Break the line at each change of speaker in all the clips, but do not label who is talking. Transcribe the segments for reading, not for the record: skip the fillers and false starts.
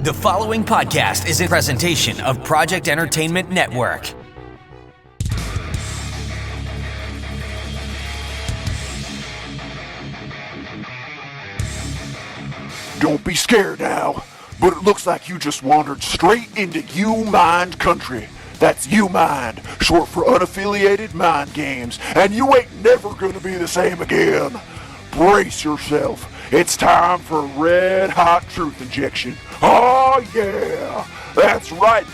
The following podcast is a presentation of Project Entertainment Network.
Don't be scared now, but it looks like you just wandered straight into U-Mind country. That's U-Mind, short for unaffiliated mind games, and you ain't never gonna be the same again. Brace yourself. It's time for a red-hot truth injection. Oh yeah! That's right,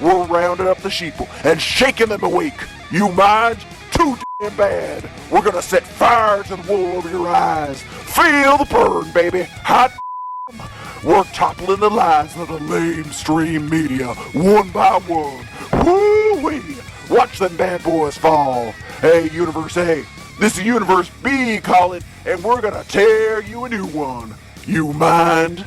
we're rounding up the sheeple and shaking them awake. U-Mind, too damn bad. We're gonna set fire to the wool over your eyes. Feel the burn, baby. Hot. We're toppling the lies of the mainstream media, one by one. Woo-wee! Watch them bad boys fall. Hey, Universe A, this is Universe B calling, and we're gonna tear you a new one. You mind?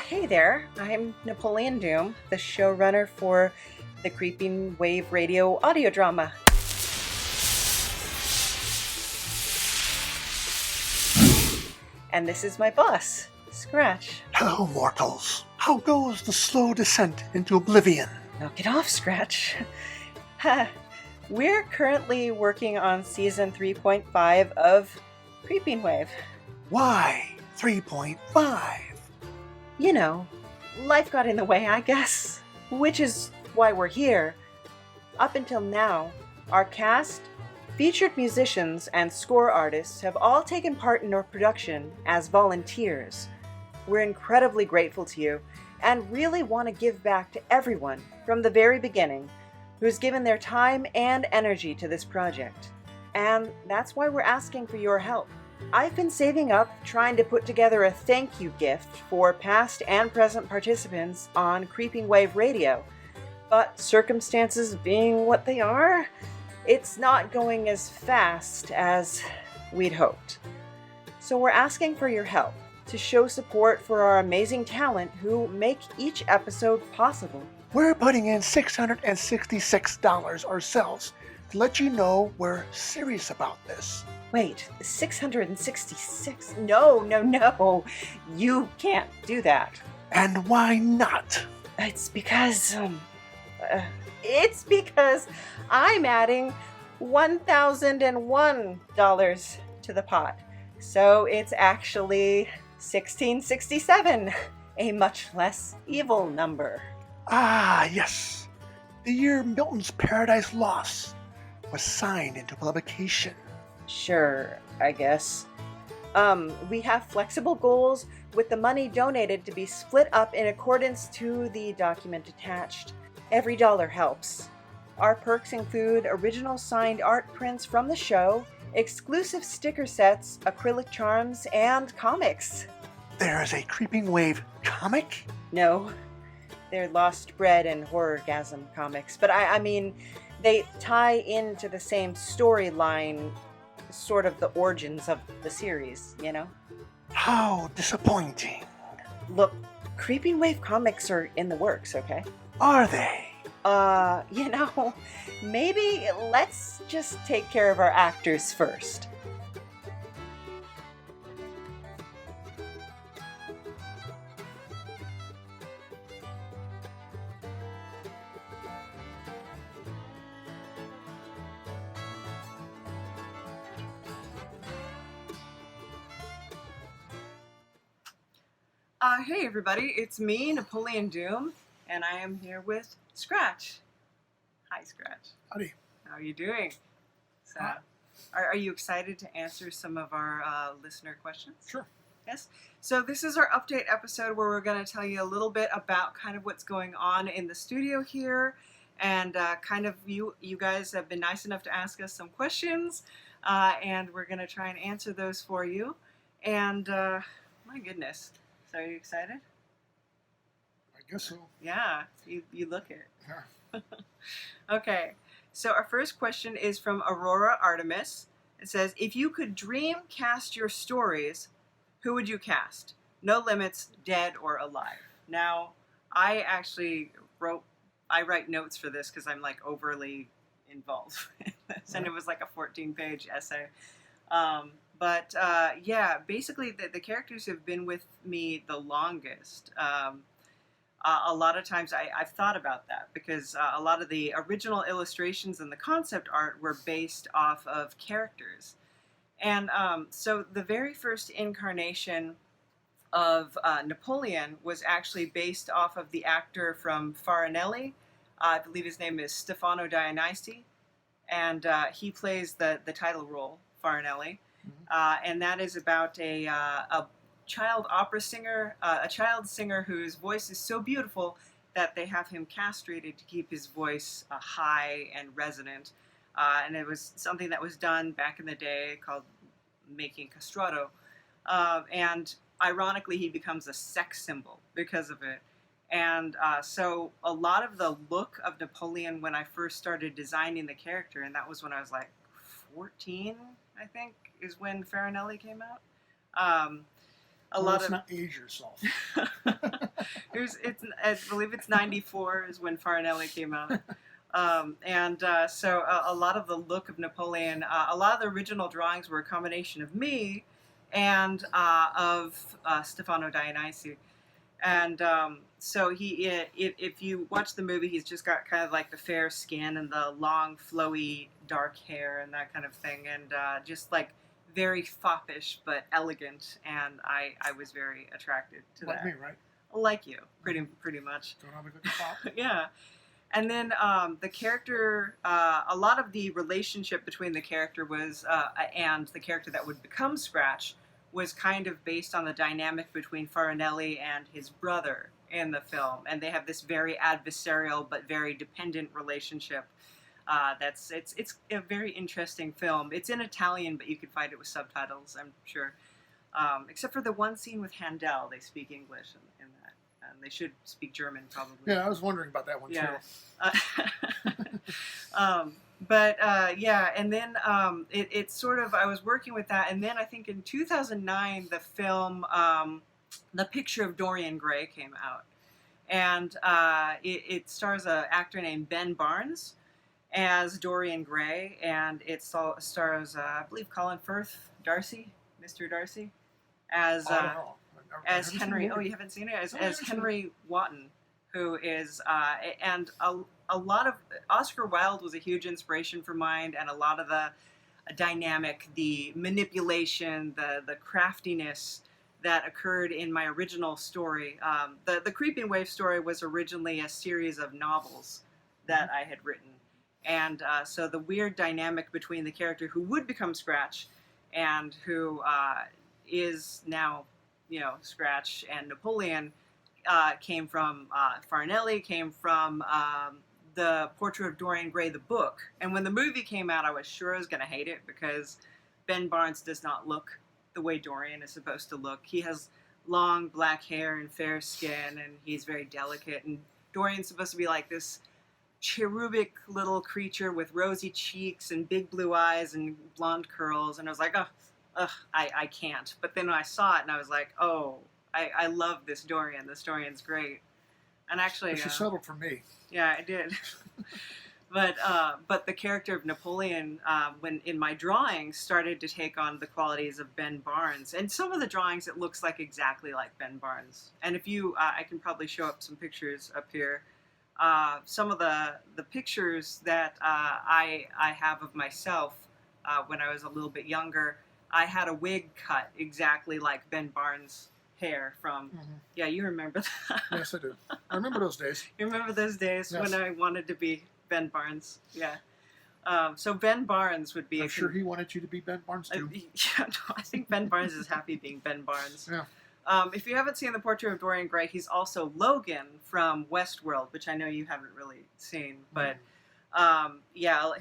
Hey there, I'm Napoleon Doom, the showrunner for the Creeping Wave Radio audio drama. And this is my boss, Scratch.
Hello, mortals. How goes the slow descent into oblivion?
Knock it off, Scratch. We're currently working on season 3.5 of Creeping Wave.
Why 3.5?
You know, life got in the way, I guess. Which is why we're here. Up until now, our cast, featured musicians, and score artists have all taken part in our production as volunteers. We're incredibly grateful to you and really want to give back to everyone from the very beginning who's given their time and energy to this project. And that's why we're asking for your help. I've been saving up trying to put together a thank you gift for past and present participants on Creeping Wave Radio, but circumstances being what they are, it's not going as fast as we'd hoped. So we're asking for your help to show support for our amazing talent who make each episode possible.
We're putting in $666 ourselves to let you know we're serious about this.
Wait, 666? No. You can't do that.
And why not?
It's because I'm adding $1,001 to the pot. So it's actually 1667, a much less evil number.
Ah, yes. The year Milton's Paradise Lost was signed into publication.
Sure, I guess. We have flexible goals with the money donated to be split up in accordance to the document attached. Every dollar helps. Our perks include original signed art prints from the show, exclusive sticker sets, acrylic charms, and comics.
There's a Creeping Wave comic?
No, they're Lost Bread and Horrorgasm comics, but I mean, they tie into the same storyline, sort of the origins of the series, you know?
How disappointing.
Look, Creeping Wave comics are in the works, okay?
Are they?
Maybe let's just take care of our actors first. Hey everybody, it's me, Napoleon Doom, and I am here with Scratch. Hi, Scratch.
Howdy.
How are you doing? So, are you excited to answer some of our listener questions?
Sure.
Yes. So this is our update episode where we're going to tell you a little bit about kind of what's going on in the studio here, and kind of you guys have been nice enough to ask us some questions, and we're going to try and answer those for you. And my goodness. So are you excited?
I guess so.
Yeah, you look it.
Yeah.
Okay, so our first question is from Aurora Artemis. It says, if you could dream cast your stories, who would you cast? No limits, dead or alive. Now, I actually write notes for this because I'm like overly involved in this, and it was like a 14-page essay. Basically the characters have been with me the longest. A lot of times I've thought about that because a lot of the original illustrations and the concept art were based off of characters. And so the very first incarnation of Napoleon was actually based off of the actor from Farinelli. I believe his name is Stefano Dionysi, and he plays the title role, Farinelli. And that is about a child opera singer, a child singer whose voice is so beautiful that they have him castrated to keep his voice high and resonant. And it was something that was done back in the day called making castrato. And ironically, he becomes a sex symbol because of it. And so a lot of the look of Napoleon when I first started designing the character, and that was when I was like 14, I think, is when Farinelli came out.
Let's not age yourself.
I believe it's 94 is when Farinelli came out. So a lot of the look of Napoleon, a lot of the original drawings were a combination of me and of Stefano Dionysi. And so if you watch the movie, he's just got kind of like the fair skin and the long, flowy, dark hair and that kind of thing. And just like very foppish but elegant, and I was very attracted to that.
Like me, right?
Like you, pretty much.
Don't have a good pop.
Yeah. And then the character, a lot of the relationship between the character was and the character that would become Scratch was kind of based on the dynamic between Farinelli and his brother in the film, and they have this very adversarial but very dependent relationship. It's a very interesting film. It's in Italian, but you could find it with subtitles, I'm sure. Except for the one scene with Handel, they speak English in that, and they should speak German probably.
Yeah, I was wondering about that one too.
And then it's sort of, I was working with that, and then I think in 2009 the film The Picture of Dorian Gray came out, and it stars an actor named Ben Barnes as Dorian Gray, and it stars I believe Colin Firth Darcy, Mr. Darcy, as Henry. Oh, you haven't seen it? As Henry Wotton, who is and a lot of Oscar Wilde was a huge inspiration for mine, and a lot of the dynamic, the manipulation, the craftiness that occurred in my original story. The Creeping Wave story was originally a series of novels that I had written, and so the weird dynamic between the character who would become Scratch and who is now, Scratch, and Napoleon came from Farinelli, came from the Portrait of Dorian Gray, the book. And when the movie came out, I was sure I was going to hate it because Ben Barnes does not look the way Dorian is supposed to look. He has long black hair and fair skin, and he's very delicate. And Dorian's supposed to be like this cherubic little creature with rosy cheeks and big blue eyes and blonde curls. And I was like, I can't. But then when I saw it, and I was like, I love this Dorian. This Dorian's great. And actually,
But she settled for me.
Yeah, I did. But the character of Napoleon, when in my drawings, started to take on the qualities of Ben Barnes. And some of the drawings, it looks like exactly like Ben Barnes. And if you, I can probably show up some pictures up here. Some of the pictures that I have of myself when I was a little bit younger, I had a wig cut exactly like Ben Barnes' hair from. Yeah, you remember that.
Yes, I do. I remember those days.
You remember those days
Yes.
when I wanted to be Ben Barnes? Yeah. So Ben Barnes would be.
I'm sure he wanted you to be Ben Barnes too.
I think Ben Barnes is happy being Ben Barnes.
Yeah.
If you haven't seen The Portrait of Dorian Gray, he's also Logan from Westworld, which I know you haven't really seen, but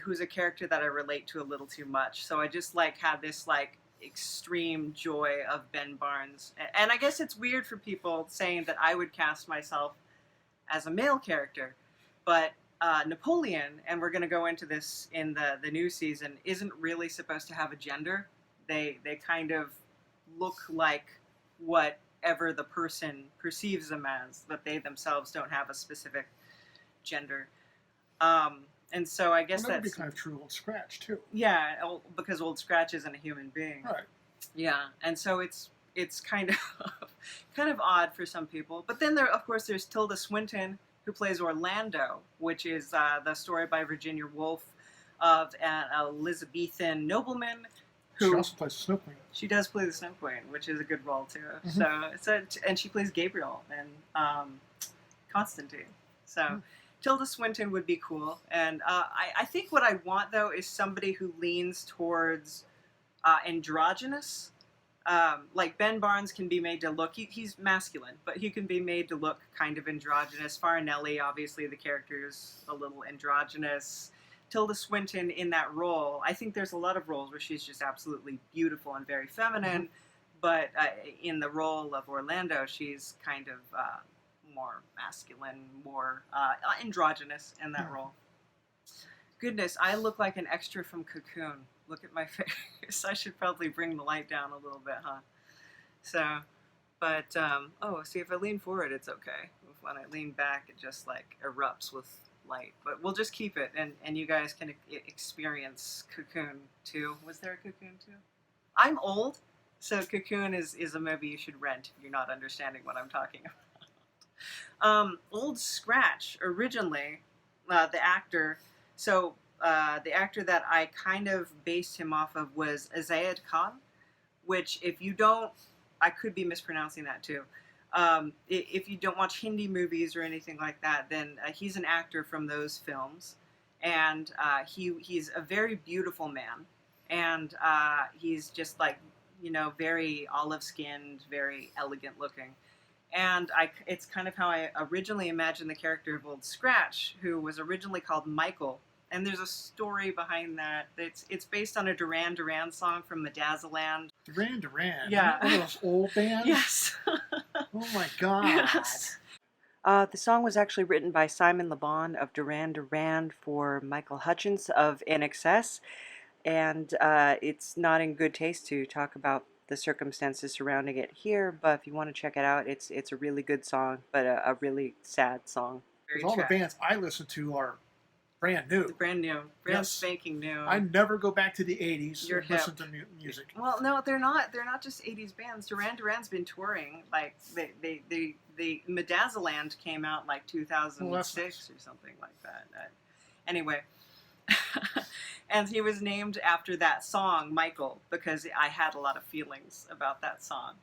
who's a character that I relate to a little too much. So I just had this extreme joy of Ben Barnes. And I guess it's weird for people saying that I would cast myself as a male character, but Napoleon, and we're going to go into this in the new season, isn't really supposed to have a gender. They kind of look like whatever the person perceives them as, but they themselves don't have a specific gender. And so I guess
Well, that would be
that's
kind of true Old Scratch too.
because Old Scratch isn't a human being.
Right.
Yeah, and so it's kind of kind of odd for some people. But then of course there's Tilda Swinton, who plays Orlando, which is the story by Virginia Woolf of an Elizabethan nobleman who
She also plays the Snow Queen.
she does play the Snow Queen, which is a good role too.
Mm-hmm.
So and she plays Gabriel and Constantine. So Tilda Swinton would be cool. And I think what I want though is somebody who leans towards androgynous. Like Ben Barnes can be made to look, he's masculine, but he can be made to look kind of androgynous. Farinelli, obviously the character is a little androgynous. Tilda Swinton in that role, I think there's a lot of roles where she's just absolutely beautiful and very feminine, but in the role of Orlando, she's kind of more masculine, more androgynous in that role. Goodness, I look like an extra from Cocoon. Look at my face. I should probably bring the light down a little bit, huh? So, but, see, if I lean forward, it's okay. When I lean back, it just, like, erupts with light. But we'll just keep it, and you guys can experience Cocoon, too. Was there a Cocoon, too? I'm old, so Cocoon is a movie you should rent if you're not understanding what I'm talking about. Old Scratch, originally, the actor, so... the actor that I kind of based him off of was Azayed Khan, which if you don't, I could be mispronouncing that too. If you don't watch Hindi movies or anything like that, then he's an actor from those films. And he's a very beautiful man. And he's just like, very olive-skinned, very elegant looking. And it's kind of how I originally imagined the character of Old Scratch, who was originally called Michael. And there's a story behind that. It's based on a Duran Duran song from Medazzaland.
Duran Duran?
Yeah.
One of those old bands?
Yes.
Oh my God.
Yes. The song was actually written by Simon Le Bon of Duran Duran for Michael Hutchence of NXS. And it's not in good taste to talk about the circumstances surrounding it here, but if you want to check it out, it's a really good song, but a really sad song.
Because all the bands I listen to are brand new.
Brand new. Brand spanking new.
I never go back to the 80s
You're
and listen to music.
Well, no, they're not just 80s bands. Duran Duran's been touring. Like, they Medazzaland came out like 2006 or something like that. Anyway. And he was named after that song, Michael, because I had a lot of feelings about that song.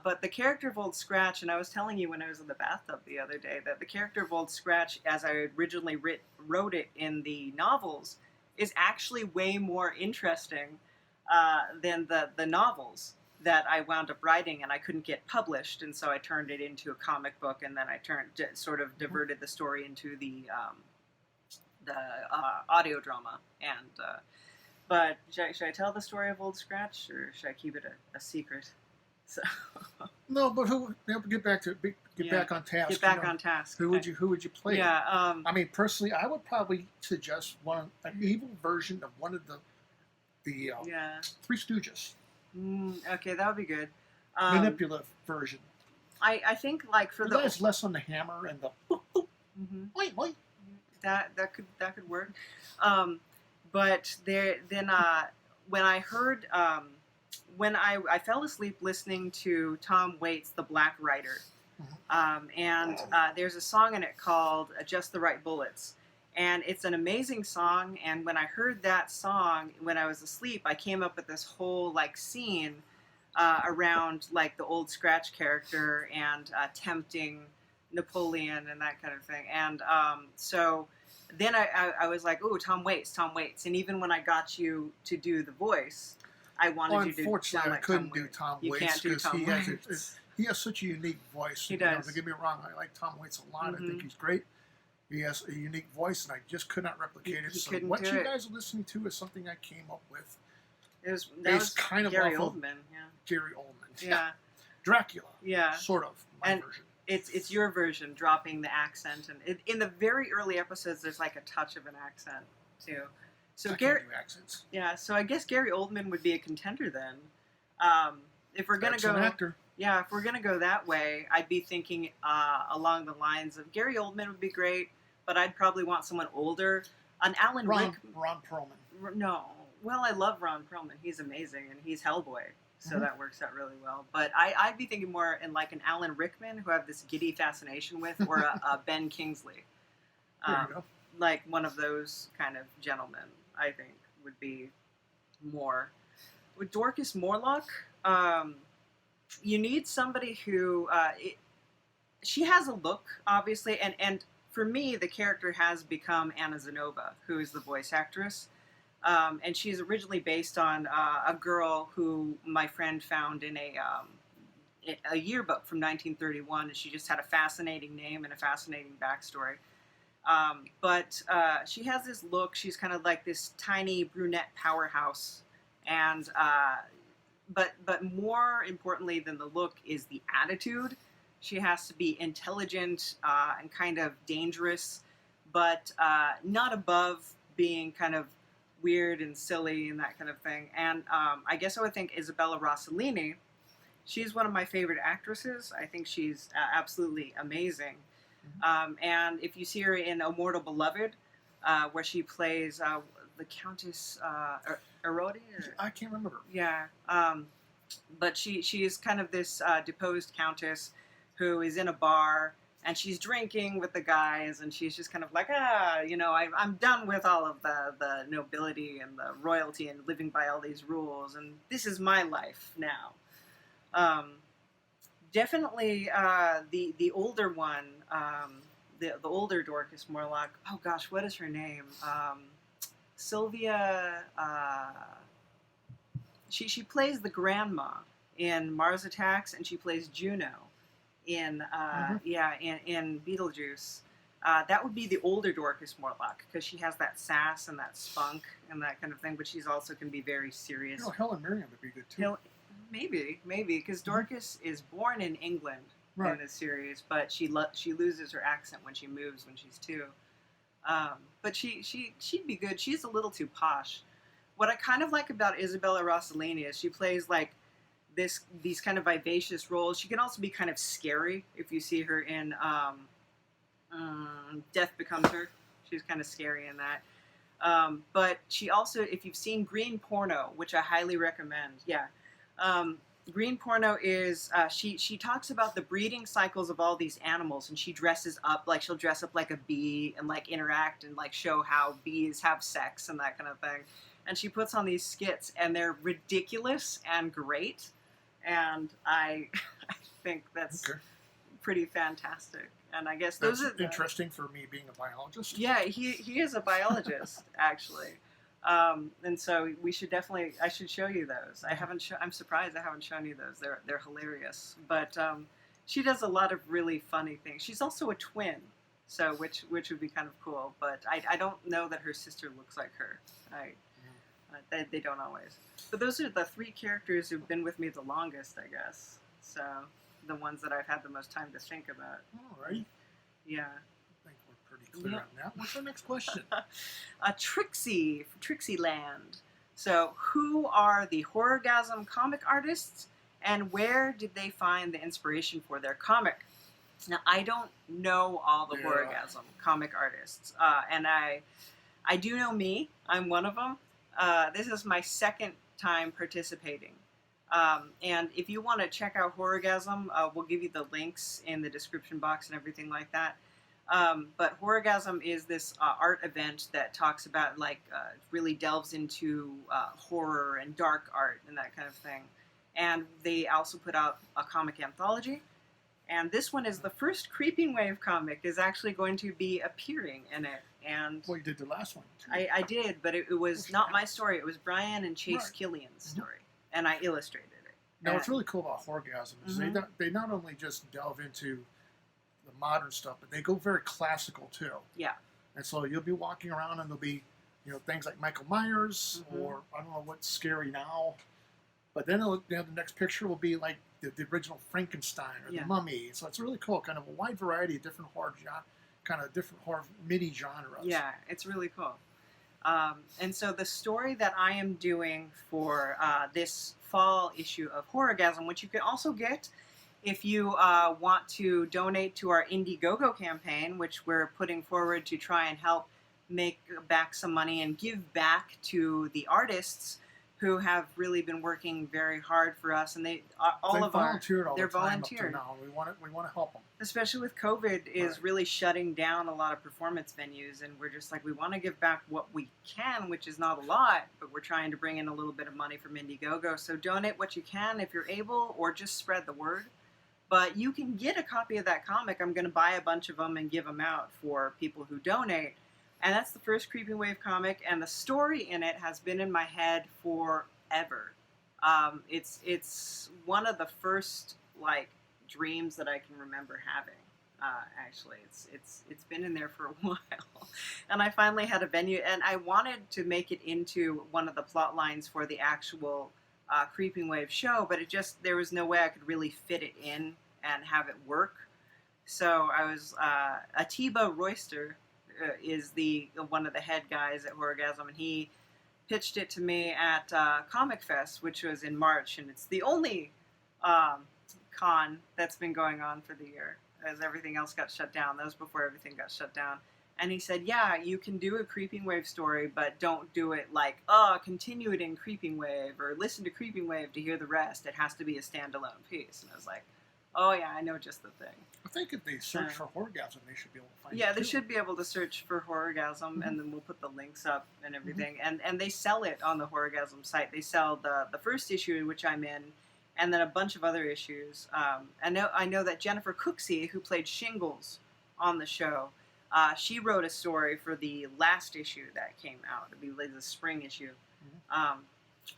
But the character of Old Scratch, and I was telling you when I was in the bathtub the other day, that the character of Old Scratch, as I originally wrote it in the novels, is actually way more interesting than the novels that I wound up writing, and I couldn't get published, and so I turned it into a comic book, and then I sort of diverted the story into the audio drama. And but should I tell the story of Old Scratch, or should I keep it a secret? So.
No, but get back on task.
Get back on task.
Who would you play?
Yeah.
I mean, personally, I would probably suggest an evil version of one of the Three Stooges.
Okay, that would be good.
Manipulative version.
I think like for the
it's less on the hammer and the wait.
That could work. But when I heard. When I fell asleep listening to Tom Waits' The Black Rider, and there's a song in it called Just the Right Bullets, and it's an amazing song, and when I heard that song when I was asleep, I came up with this whole like scene around like the Old Scratch character and tempting Napoleon and that kind of thing, and so then I was like, ooh, Tom Waits, and even when I got you to do the voice, I wanted you to
unfortunately,
like
I couldn't do Tom Waits.
You can't do Tom Waits.
He has such a unique voice.
He does.
Don't get me wrong, I like Tom Waits a lot. I think he's great. He has a unique voice, and I just could not replicate it. So what you guys are listening to is something I came up with.
That was
kind of
Gary
off
Oldman. Yeah.
Gary Oldman.
Yeah.
Dracula.
Yeah.
Sort of my version.
It's your version, dropping the accent, and in the very early episodes, there's like a touch of an accent too. So
Gary, can't do accents.
Yeah, so I guess Gary Oldman would be a contender then. If we're gonna go,
an actor.
Yeah, if we're gonna go that way, I'd be thinking along the lines of Gary Oldman would be great, but I'd probably want someone older. An Alan Rick.
Ron Perlman.
No. Well, I love Ron Perlman. He's amazing, and he's Hellboy, so that works out really well. But I'd be thinking more in like an Alan Rickman, who I have this giddy fascination with, or a Ben Kingsley.
There you go.
Like one of those kind of gentlemen, I think, would be more. With Dorcas Morlock, you need somebody who... she has a look, obviously, and for me, the character has become Anna Zenova, who is the voice actress. And she's originally based on a girl who my friend found in a yearbook from 1931, and she just had a fascinating name and a fascinating backstory. But she has this look. She's kind of like this tiny brunette powerhouse, and but more importantly than the look is the attitude. She has to be intelligent and kind of dangerous, but not above being kind of weird and silly and that kind of thing. And I guess I would think Isabella Rossellini. She's one of my favorite actresses. I think she's absolutely amazing. And if you see her in O Mortal Beloved, where she plays the Countess Erodi?
I can't remember her.
Yeah. But she is kind of this deposed countess who is in a bar, and she's drinking with the guys, and she's just kind of like, I'm done with all of the nobility and the royalty and living by all these rules, and this is my life now. Definitely the older one, the older Dorcas Morlock, oh gosh, what is her name? Sylvia, she plays the grandma in Mars Attacks, and she plays Juno in in Beetlejuice. That would be the older Dorcas Morlock, because she has that sass and that spunk and that kind of thing, but she's also can be very serious.
Helen Mirren would be good too.
Maybe, because Dorcas is born in England in this series, but she loses her accent when she moves when she's 2. But she'd be good. She's a little too posh. What I kind of like about Isabella Rossellini is she plays like these kind of vivacious roles. She can also be kind of scary if you see her in Death Becomes Her. She's kind of scary in that. But she also, if you've seen Green Porno, which I highly recommend, Green Porno is, she talks about the breeding cycles of all these animals, and she dresses up, like she'll dress up like a bee and like interact and like show how bees have sex and that kind of thing. And she puts on these skits, and they're ridiculous and great. And I think that's pretty fantastic. And I guess those are
interesting for me being a biologist.
Yeah, he is a biologist actually. And so I should show you those. I'm surprised I haven't shown you those. They're hilarious. But she does a lot of really funny things. She's also a twin, so which would be kind of cool. But I don't know that her sister looks like her. They don't always. But those are the 3 characters who've been with me the longest, I guess. So the ones that I've had the most time to think about.
All right.
Yeah.
I think we're pretty clear on that. What's our next question?
Trixie, for Trixie Land. So, who are the Horrorgasm comic artists, and where did they find the inspiration for their comic? Now, I don't know all the Horrorgasm comic artists, and I do know me. I'm one of them. This is my second time participating. And if you want to check out Horrorgasm, we'll give you the links in the description box and everything like that. But Horrorgasm is this art event that talks about, really delves into horror and dark art and that kind of thing. And they also put out a comic anthology. And this one is the first Creeping Wave comic is actually going to be appearing in it. And
well, you did the last one, too.
I did, but it was not my story. It was Brian and Chase Killian's story. And I illustrated it.
Now, what's really cool about Horrorgasm is they not only just delve into the modern stuff, but they go very classical, too.
Yeah.
And so you'll be walking around, and there'll be things like Michael Myers, or I don't know what's scary now. But then the next picture will be like the original Frankenstein or the Mummy. So it's really cool, kind of a wide variety of different horror mini genres.
Yeah, it's really cool. And so the story that I am doing for this fall issue of Horrorgasm, which you can also get if you want to donate to our Indiegogo campaign, which we're putting forward to try and help make back some money and give back to the artists who have really been working very hard for us, and they
volunteered all
they're
the time
volunteered.
up to now. We want to help them,
especially with COVID is really shutting down a lot of performance venues, and we're just like, we want to give back what we can, which is not a lot, but we're trying to bring in a little bit of money from Indiegogo. So donate what you can if you're able, or just spread the word. But you can get a copy of that comic. I'm going to buy a bunch of them and give them out for people who donate. And that's the first Creeping Wave comic, and the story in it has been in my head forever. It's one of the first dreams that I can remember having. Actually, it's been in there for a while, and I finally had a venue, and I wanted to make it into one of the plot lines for the actual Creeping Wave show, but there was no way I could really fit it in and have it work. So I was Atiba Royster. Is one of the head guys at Horrorgasm, and he pitched it to me at Comic Fest, which was in March, and it's the only con that's been going on for the year, as everything else got shut down. That was before everything got shut down. And he said, yeah, you can do a Creeping Wave story, but don't do it continue it in Creeping Wave, or listen to Creeping Wave to hear the rest. It has to be a standalone piece. And I was like, oh yeah, I know just the thing.
I think if they search for Horrorgasm, they should be able to find it.
Yeah, they should be able to search for Horrorgasm, and then we'll put the links up and everything. And they sell it on the Horrorgasm site. They sell the first issue, which I'm in, and then a bunch of other issues. I know that Jennifer Cooksey, who played Shingles on the show, she wrote a story for the last issue that came out. It'd be like the spring issue.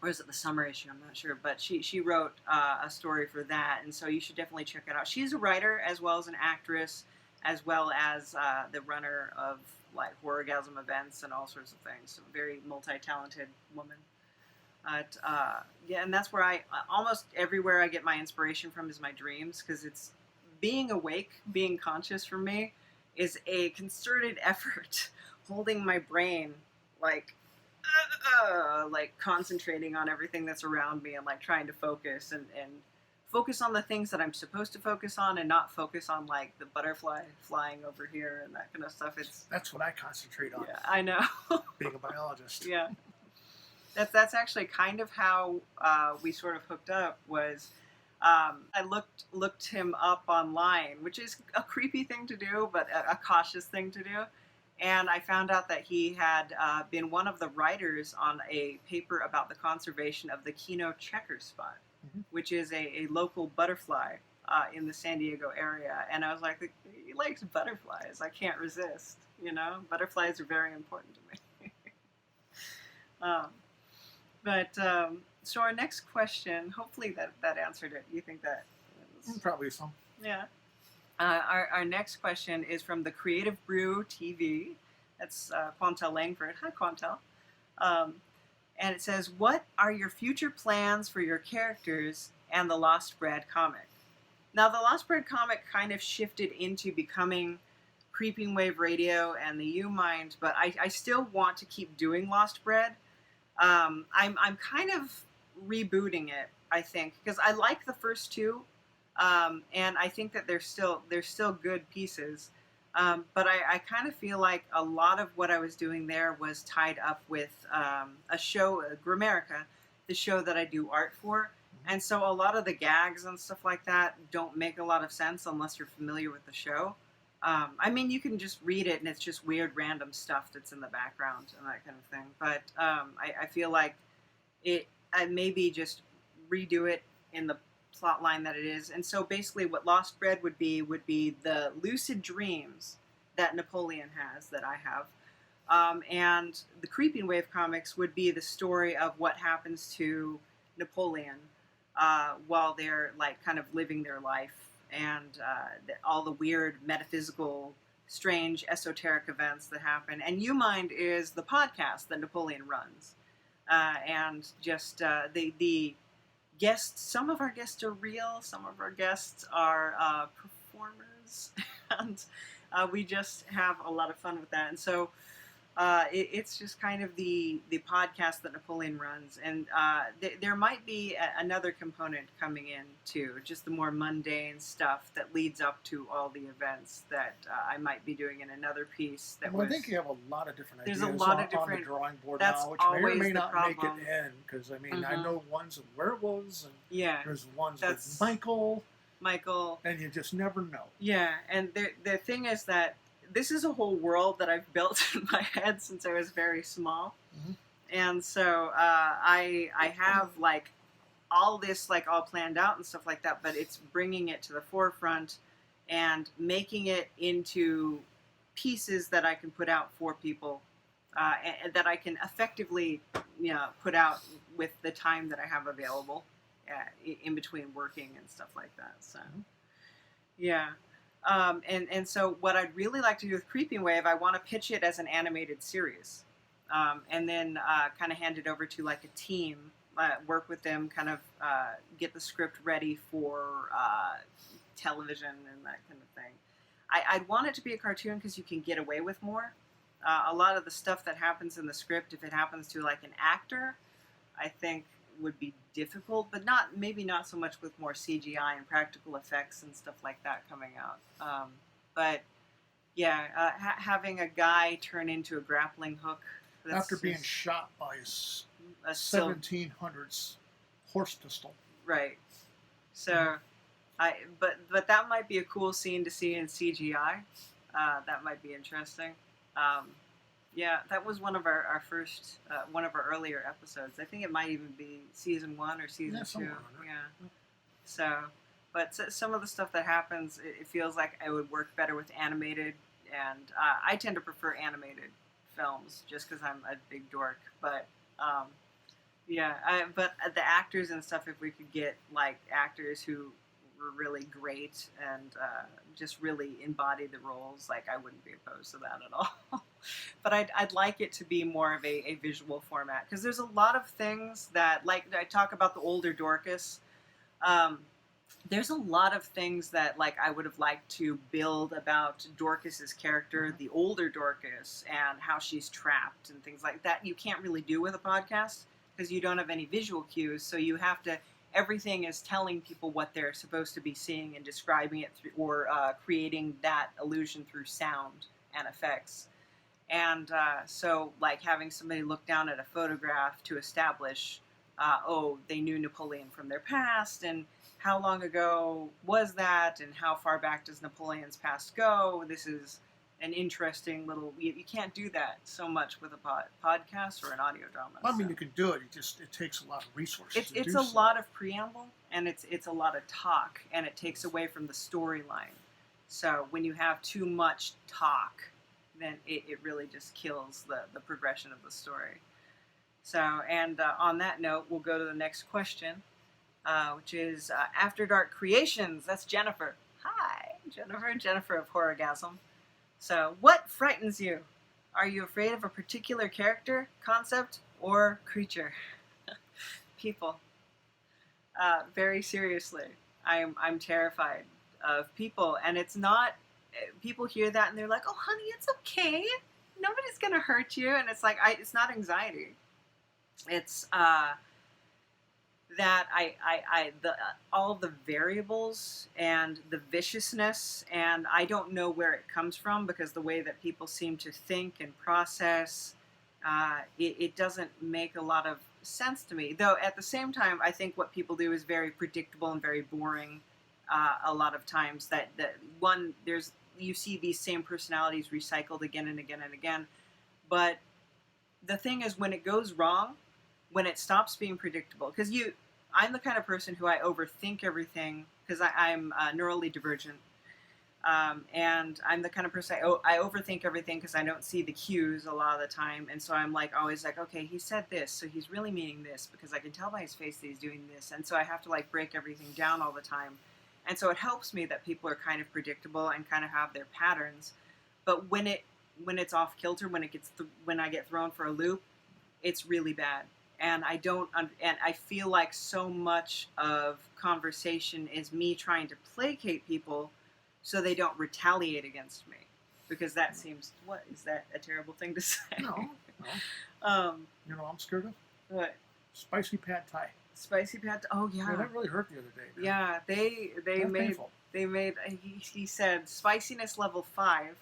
Or is it the summer issue? I'm not sure. But she wrote a story for that, and so you should definitely check it out. She's a writer as well as an actress, as well as the runner of Horrorgasm events and all sorts of things. So very multi-talented woman. And that's where almost everywhere I get my inspiration from is my dreams, because it's being awake, being conscious for me is a concerted effort, holding my brain concentrating on everything that's around me, and trying to focus and focus on the things that I'm supposed to focus on, and not focus on the butterfly flying over here and that kind of stuff.
That's what I concentrate on.
Yeah, I know.
Being a biologist.
Yeah. That's actually kind of how we sort of hooked up. Was I looked him up online, which is a creepy thing to do, but a cautious thing to do. And I found out that he had been one of the writers on a paper about the conservation of the Kino checker spot, which is a local butterfly in the San Diego area. And I was like, he likes butterflies. I can't resist, Butterflies are very important to me. So our next question, hopefully that answered it. You think that?
Probably some.
Yeah. Our next question is from the Creative Brew TV. That's Quantal Langford. Hi, Quantal. And it says, what are your future plans for your characters and the Lost Bread comic? Now, the Lost Bread comic kind of shifted into becoming Creeping Wave Radio and the U-Mind, but I still want to keep doing Lost Bread. I'm kind of rebooting it, I think, because I like the first two. And I think that they're still good pieces, but I kind of feel like a lot of what I was doing there was tied up with a show, Grammarica, the show that I do art for, and so a lot of the gags and stuff like that don't make a lot of sense unless you're familiar with the show. I mean, you can just read it and it's just weird random stuff that's in the background and that kind of thing, but I feel like I maybe just redo it in the plot line that it is. And so basically what Lost Bread would be the lucid dreams that Napoleon has, that I have, and the Creeping Wave comics would be the story of what happens to Napoleon while they're kind of living their life, and all the weird metaphysical, strange, esoteric events that happen. And U-Mind is the podcast that Napoleon runs, and just the guests, some of our guests are real, some of our guests are performers, and we just have a lot of fun with that. And so It's just kind of the podcast that Napoleon runs, and there might be another component coming in too, just the more mundane stuff that leads up to all the events that I might be doing in another piece. I think
you have a lot of different ideas
there's a lot of
on
different,
the drawing board
that's
now, which may or
always
may
the
not make
problem.
it in, because I mean, I know ones with werewolves, and there's ones
that's
with Michael,
and
you just never know.
Yeah, and the thing is that this is a whole world that I've built in my head since I was very small, and so I have like all this like all planned out and stuff like that, but it's bringing it to the forefront and making it into pieces that I can put out for people, and that I can effectively, put out with the time that I have available in between working and stuff like that. So, yeah. And so what I'd really like to do with Creeping Wave, I want to pitch it as an animated series, and then kind of hand it over to like a team, work with them, kind of get the script ready for television and that kind of thing. I'd want it to be a cartoon because you can get away with more. A lot of the stuff that happens in the script, if it happens to like an actor, I think would be difficult, but maybe not so much with more CGI and practical effects and stuff like that coming out. But yeah, having a guy turn into a grappling hook
after being shot by a 1700s horse pistol,
right? So, but that might be a cool scene to see in CGI. That might be interesting. Yeah, that was one of our first, one of our earlier episodes. I think it might even be season 1 or season 2. Yeah. So, but some of the stuff that happens, it feels like it would work better with animated, and I tend to prefer animated films just because I'm a big dork. But yeah, but the actors and stuff, if we could get like actors who were really great and just really embody the roles, like I wouldn't be opposed to that at all. But I'd like it to be more of a visual format, because there's a lot of things that, like I talk about the older Dorcas, there's a lot of things that like I would have liked to build about Dorcas's character, the older Dorcas, and how she's trapped and things like that. You can't really do with a podcast because you don't have any visual cues, so you have to, everything is telling people what they're supposed to be seeing and describing it through, or creating that illusion through sound and effects. And so, like, having somebody look down at a photograph to establish, they knew Napoleon from their past, and how long ago was that, and how far back does Napoleon's past go? This is an interesting little... You can't do that so much with a podcast or an audio drama.
I mean, you can do it. It takes a lot of resources.
It's a lot of preamble, and it's a lot of talk, and it takes away from the storyline. So when you have too much talk, then it really just kills the progression of the story. So, and on that note, we'll go to the next question, which is After Dark Creations. That's Jennifer. Hi, Jennifer of Horrorgasm. So, what frightens you? Are you afraid of a particular character, concept, or creature? People. Very seriously, I'm terrified of people, and it's not... People hear that and they're like, "Oh, honey, it's okay. Nobody's gonna hurt you." And it's like, it's not anxiety. It's that all the variables and the viciousness, and I don't know where it comes from, because the way that people seem to think and process, it doesn't make a lot of sense to me. Though at the same time, I think what people do is very predictable and very boring. A lot of times you see these same personalities recycled again and again and again. But the thing is, when it goes wrong, when it stops being predictable, because I'm the kind of person who I overthink everything, because I'm neurally divergent, and I'm the kind of person I overthink everything because I don't see the cues a lot of the time, and so I'm like always like, okay, he said this, so he's really meaning this, because I can tell by his face that he's doing this, and so I have to like break everything down all the time. And so it helps me that people are kind of predictable and kind of have their patterns. But when it's off kilter, when I get thrown for a loop, it's really bad. And and I feel like so much of conversation is me trying to placate people so they don't retaliate against me. because that seems, what, is that a terrible thing to say?
No. You know what I'm scared of?
What?
Spicy pad thai.
Spicy pad, oh yeah.
Yeah, that really hurt the other day. Man.
Yeah, they made, he said spiciness level 5.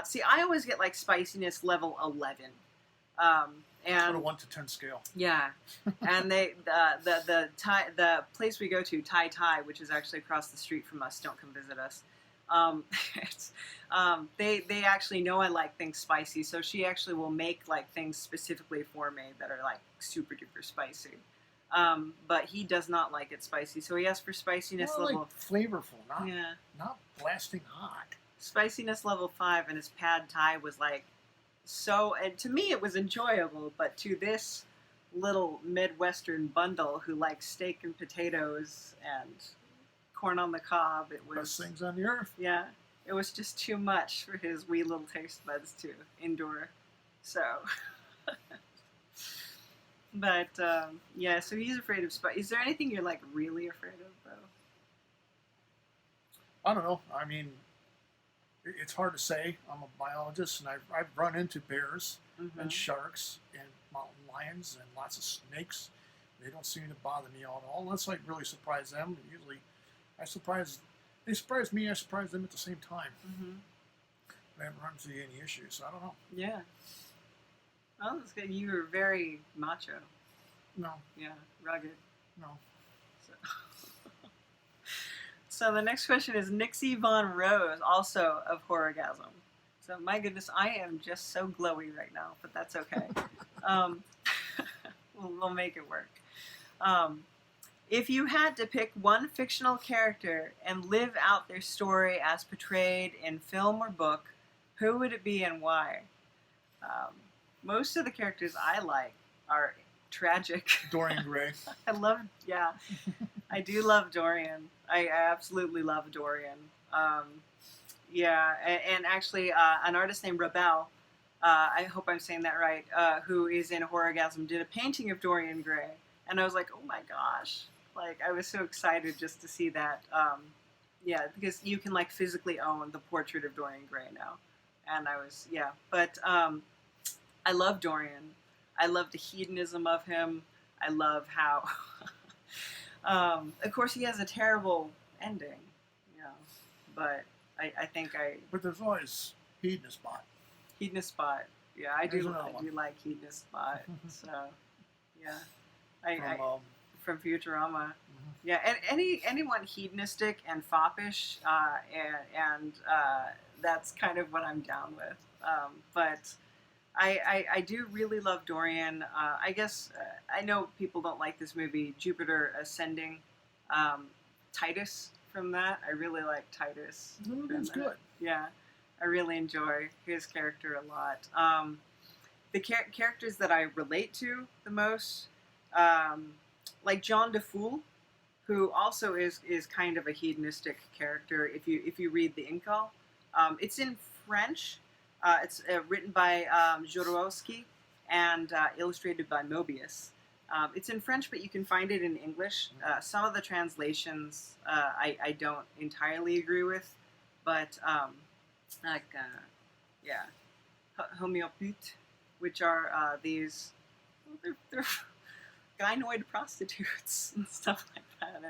See, I always get like spiciness level 11. And
on a 1 to 10 scale.
Yeah, and the place we go to, Thai, which is actually across the street from us. Don't come visit us. They actually know I like things spicy, so she actually will make like things specifically for me that are like super duper spicy. But he does not like it spicy, so he asked for spiciness level.
Like flavorful, not blasting hot.
Spiciness level 5, and his pad thai was like. So, and to me it was enjoyable, but to this little Midwestern bundle who likes steak and potatoes and corn on the cob, it was...
Best things on the earth.
Yeah, it was just too much for his wee little taste buds to endure. So... But, yeah, so he's afraid of spice. Is there anything you're, like, really afraid of, though?
I don't know. I mean... It's hard to say. I'm a biologist, and I've run into bears and sharks and mountain lions and lots of snakes. They don't seem to bother me at all, unless I really surprise them. Usually, they surprise me. I surprise them at the same time. I haven't run into any issues, so I don't know.
Yeah. Oh, that's good. You were very macho.
No.
Yeah, rugged.
No.
So the next question is Nixie Von Rose, also of Horrorgasm. So my goodness, I am just so glowy right now, but that's okay. We'll make it work. If you had to pick one fictional character and live out their story as portrayed in film or book, who would it be and why? Most of the characters I like are tragic.
Dorian Gray.
I do love Dorian. I absolutely love Dorian. And actually an artist named Rebel, I hope I'm saying that right, who is in Horrorgasm, did a painting of Dorian Gray. And I was like, oh my gosh. Like, I was so excited just to see that. Because you can, like, physically own the portrait of Dorian Gray now. And I was, But I love Dorian. I love the hedonism of him. I love how... of course, he has a terrible ending, but I think
But there's always Hedonist Spot.
Hedonist Spot, yeah, I do like Hedonist Spot. So, yeah, from Futurama, yeah, and anyone hedonistic and foppish, and that's kind of what I'm down with. But I do really love Dorian. I guess I know people don't like this movie, Jupiter Ascending. Titus from that. I really like Titus.
That's good.
Yeah, I really enjoy his character a lot. The characters that I relate to the most, like John DeFool, who also is kind of a hedonistic character. If you read the Incal, it's in French. It's written by Jodorowsky and illustrated by Mobius. It's in French, but you can find it in English. Some of the translations I don't entirely agree with, but homéopathes, which are these, they're gynoid prostitutes and stuff like that.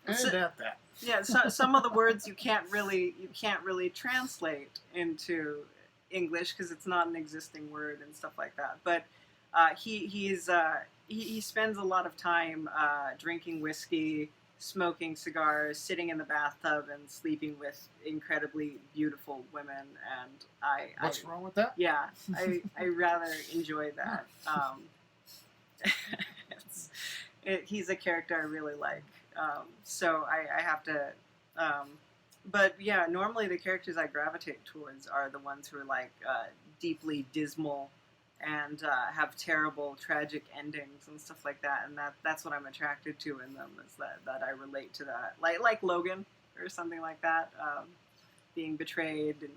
And some of the words you can't really translate into English because it's not an existing word and stuff like that. But he spends a lot of time drinking whiskey, smoking cigars, sitting in the bathtub, and sleeping with incredibly beautiful women. And
what's wrong with that?
Yeah, I rather enjoy that. He's a character I really like. So I have to. But yeah, normally the characters I gravitate towards are the ones who are like deeply dismal and have terrible, tragic endings and stuff like that. And that's what I'm attracted to in them, is that I relate to that. Like Logan or something like that, being betrayed and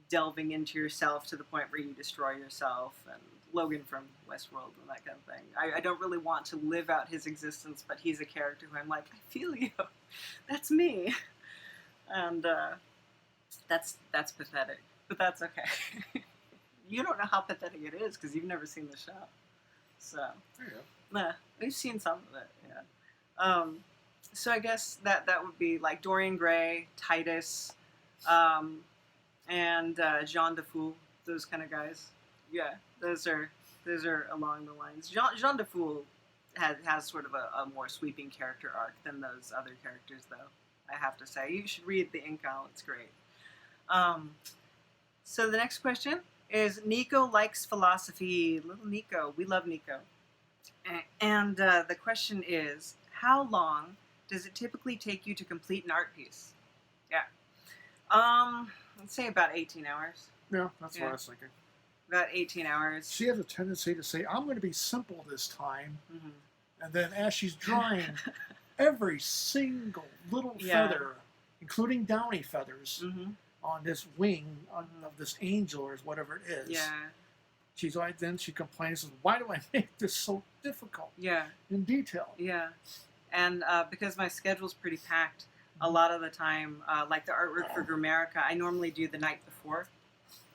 delving into yourself to the point where you destroy yourself, and Logan from Westworld and that kind of thing. I don't really want to live out his existence, but he's a character who I'm like, I feel you. That's me. And That's pathetic, but that's okay. You don't know how pathetic it is because you've never seen the show. So, nah, we've seen some of it. Yeah. So I guess that would be like Dorian Gray, Titus, and Jean Defoe, those kind of guys. Yeah, those are along the lines. Jean Defoe has sort of a more sweeping character arc than those other characters, though. I have to say, you should read the Incal. It's great. So the next question is Nico likes philosophy. Little Nico, we love Nico. And the question is, how long does it typically take you to complete an art piece? Yeah. Let's say about 18 hours.
Yeah, that's what I was thinking.
About 18 hours.
She has a tendency to say, I'm going to be simple this time. Mm-hmm. And then as she's drawing every single little feather, including downy feathers, on this wing of this angel or whatever it is.
Yeah.
She's like, then she complains, why do I make this so difficult?
Yeah.
In detail.
Yeah. And because my schedule's pretty packed, a lot of the time, like the artwork for Grammarica, I normally do the night before.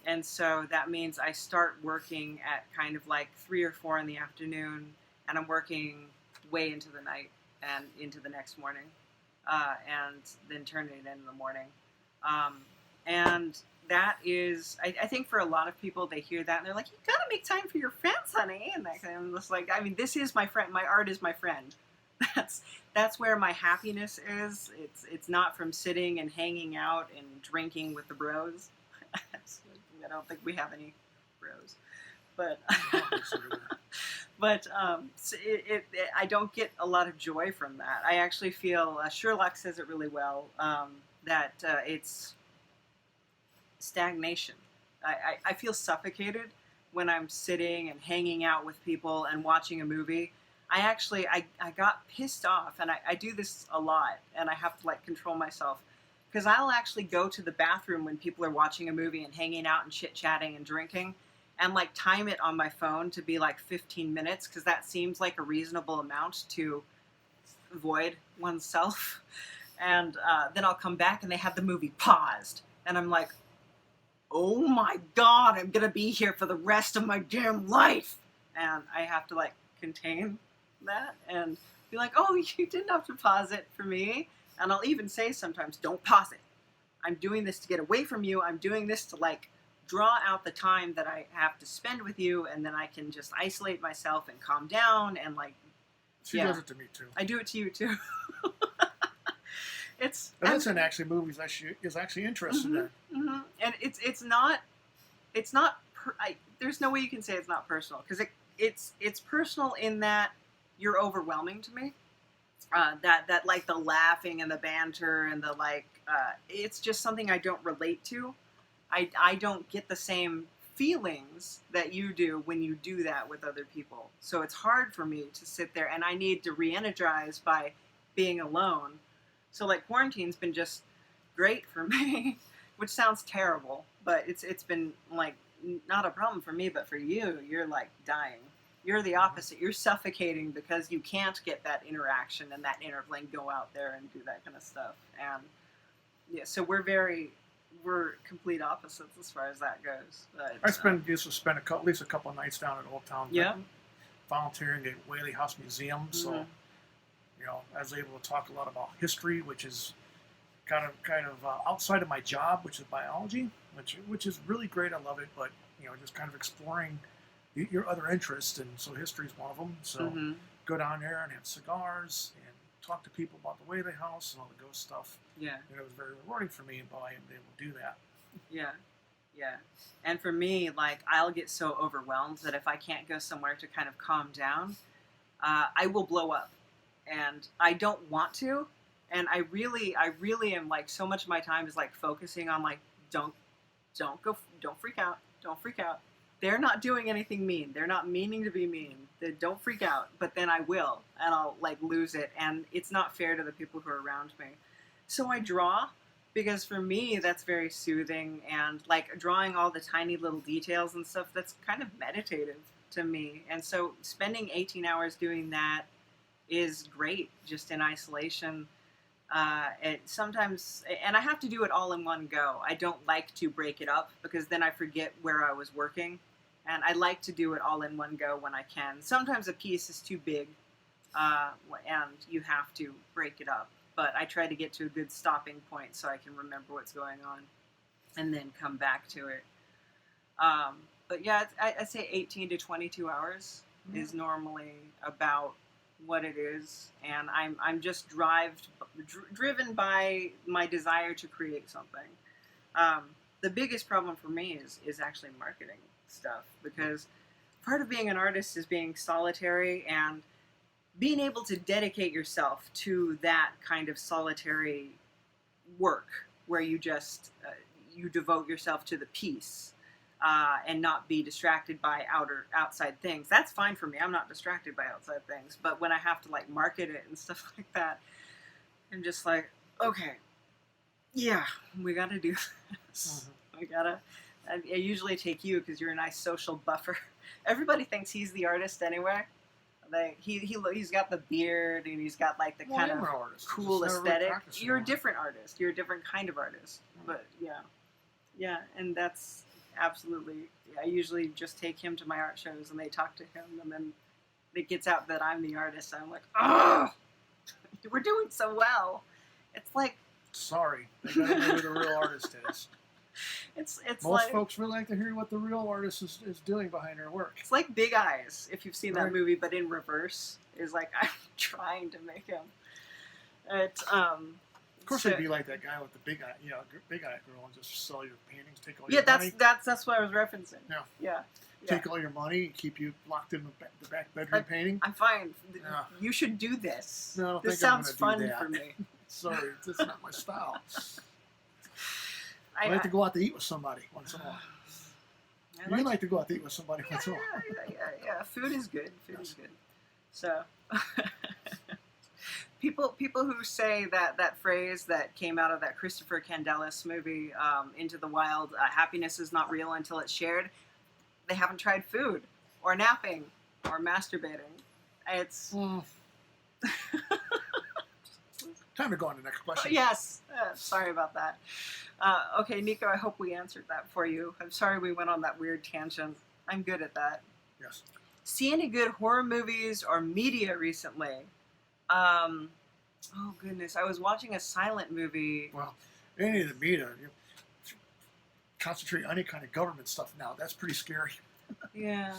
And so that means I start working at kind of like 3 or 4 in the afternoon, and I'm working way into the night and into the next morning, and then turn it in the morning. And that is, I think for a lot of people, they hear that and they're like, you gotta make time for your friends, honey. And I'm just like, I mean, this is my friend. My art is my friend. That's where my happiness is. It's not from sitting and hanging out and drinking with the bros. I don't think we have any bros, but I don't get a lot of joy from that. I actually feel Sherlock says it really well, that it's stagnation. I feel suffocated when I'm sitting and hanging out with people and watching a movie. I got pissed off, and I do this a lot, and I have to like control myself, because I'll actually go to the bathroom when people are watching a movie and hanging out and chit-chatting and drinking, and like time it on my phone to be like 15 minutes, because that seems like a reasonable amount to avoid oneself. And then I'll come back and they have the movie paused, and I'm like, oh my God, I'm gonna be here for the rest of my damn life. And I have to like contain that and be like, oh, you didn't have to pause it for me. And I'll even say sometimes, don't pause it. I'm doing this to get away from you. I'm doing this to like draw out the time that I have to spend with you, and then I can just isolate myself and calm down and like.
She does it to me too.
I do it to you too.
Vanessa actually movies is actually interested in.
Mm-hmm. And it's not. There's no way you can say it's not personal, because it's personal in that you're overwhelming to me. That like the laughing and the banter and the like, it's just something I don't relate to. I don't get the same feelings that you do when you do that with other people. So it's hard for me to sit there, and I need to re-energize by being alone. So like quarantine's been just great for me, which sounds terrible, but it's been like not a problem for me, but for you, you're like dying. You're the opposite. You're suffocating because you can't get that interaction and that inner flame, go out there and do that kind of stuff. And yeah, so we're complete opposites as far as that goes. But,
I used to spend at least a couple of nights down at Old Town, volunteering at Whaley House Museum. So, I was able to talk a lot about history, which is kind of outside of my job, which is biology, which is really great. I love it, but just kind of exploring your other interests, and so history is one of them. So go down there and have cigars and talk to people about the Whaley House and all the ghost stuff. Yeah, and it was very rewarding for me, and boy, I am able to do that.
Yeah. And for me, like, I'll get so overwhelmed that if I can't go somewhere to kind of calm down, I will blow up, and I don't want to. And I really am like, so much of my time is like focusing on like, don't freak out. They're not doing anything mean. They're not meaning to be mean. Don't freak out. But then I will, and I'll like lose it. And it's not fair to the people who are around me. So I draw, because for me, that's very soothing. And like drawing all the tiny little details and stuff, that's kind of meditative to me. And so spending 18 hours doing that is great, just in isolation. And sometimes, and I have to do it all in one go. I don't like to break it up because then I forget where I was working. And I like to do it all in one go when I can. Sometimes a piece is too big, and you have to break it up. But I try to get to a good stopping point so I can remember what's going on and then come back to it. But yeah, I say 18 to 22 hours is normally about what it is, and I'm just driven by my desire to create something. The biggest problem for me is actually marketing stuff, because part of being an artist is being solitary and being able to dedicate yourself to that kind of solitary work where you just you devote yourself to the piece. And not be distracted by outside things. That's fine for me. I'm not distracted by outside things. But when I have to like market it and stuff like that, I'm just like, okay, yeah, we got to do this. We gotta. I usually take you because you're a nice social buffer. Everybody thinks he's the artist anyway. Like he's got the beard and he's got like the kind of cool aesthetic. You're a different artist. You're a different kind of artist. But yeah, and that's. Absolutely. I usually just take him to my art shows and they talk to him, and then it gets out that I'm the artist. I'm like, oh, we're doing so well. It's like,
sorry, they gotta know who the real artist is.
It's
most
like,
folks really like to hear what the real artist is doing behind their work.
It's like Big Eyes, if you've seen that movie, but in reverse. Is like I'm trying to make him.
Of course, it'd be like that guy with the big eye, big eye girl, and just sell your paintings, take all
your money. That's what I was referencing. Yeah.
Take all your money, keep you locked in the back bedroom painting.
I'm fine. Yeah. You should do this.
No, I don't
this
think
sounds
I'm gonna
fun
do that.
for me.
Sorry, this is not my style. I like to go out to eat with somebody once in a while. You like to go out to eat with somebody once in a while.
Yeah. Food is good. Food is good. So. People who say that phrase that came out of that Christopher Candelas movie, Into the Wild, happiness is not real until it's shared, they haven't tried food, or napping, or masturbating. It's...
Time to go on to the next question.
Yes. Sorry about that. Okay, Nico, I hope we answered that for you. I'm sorry we went on that weird tangent. I'm good at that.
Yes.
See any good horror movies or media recently? Oh goodness, I was watching a silent movie.
Well, any of the media, concentrate on any kind of government stuff now. That's pretty scary.
Yeah.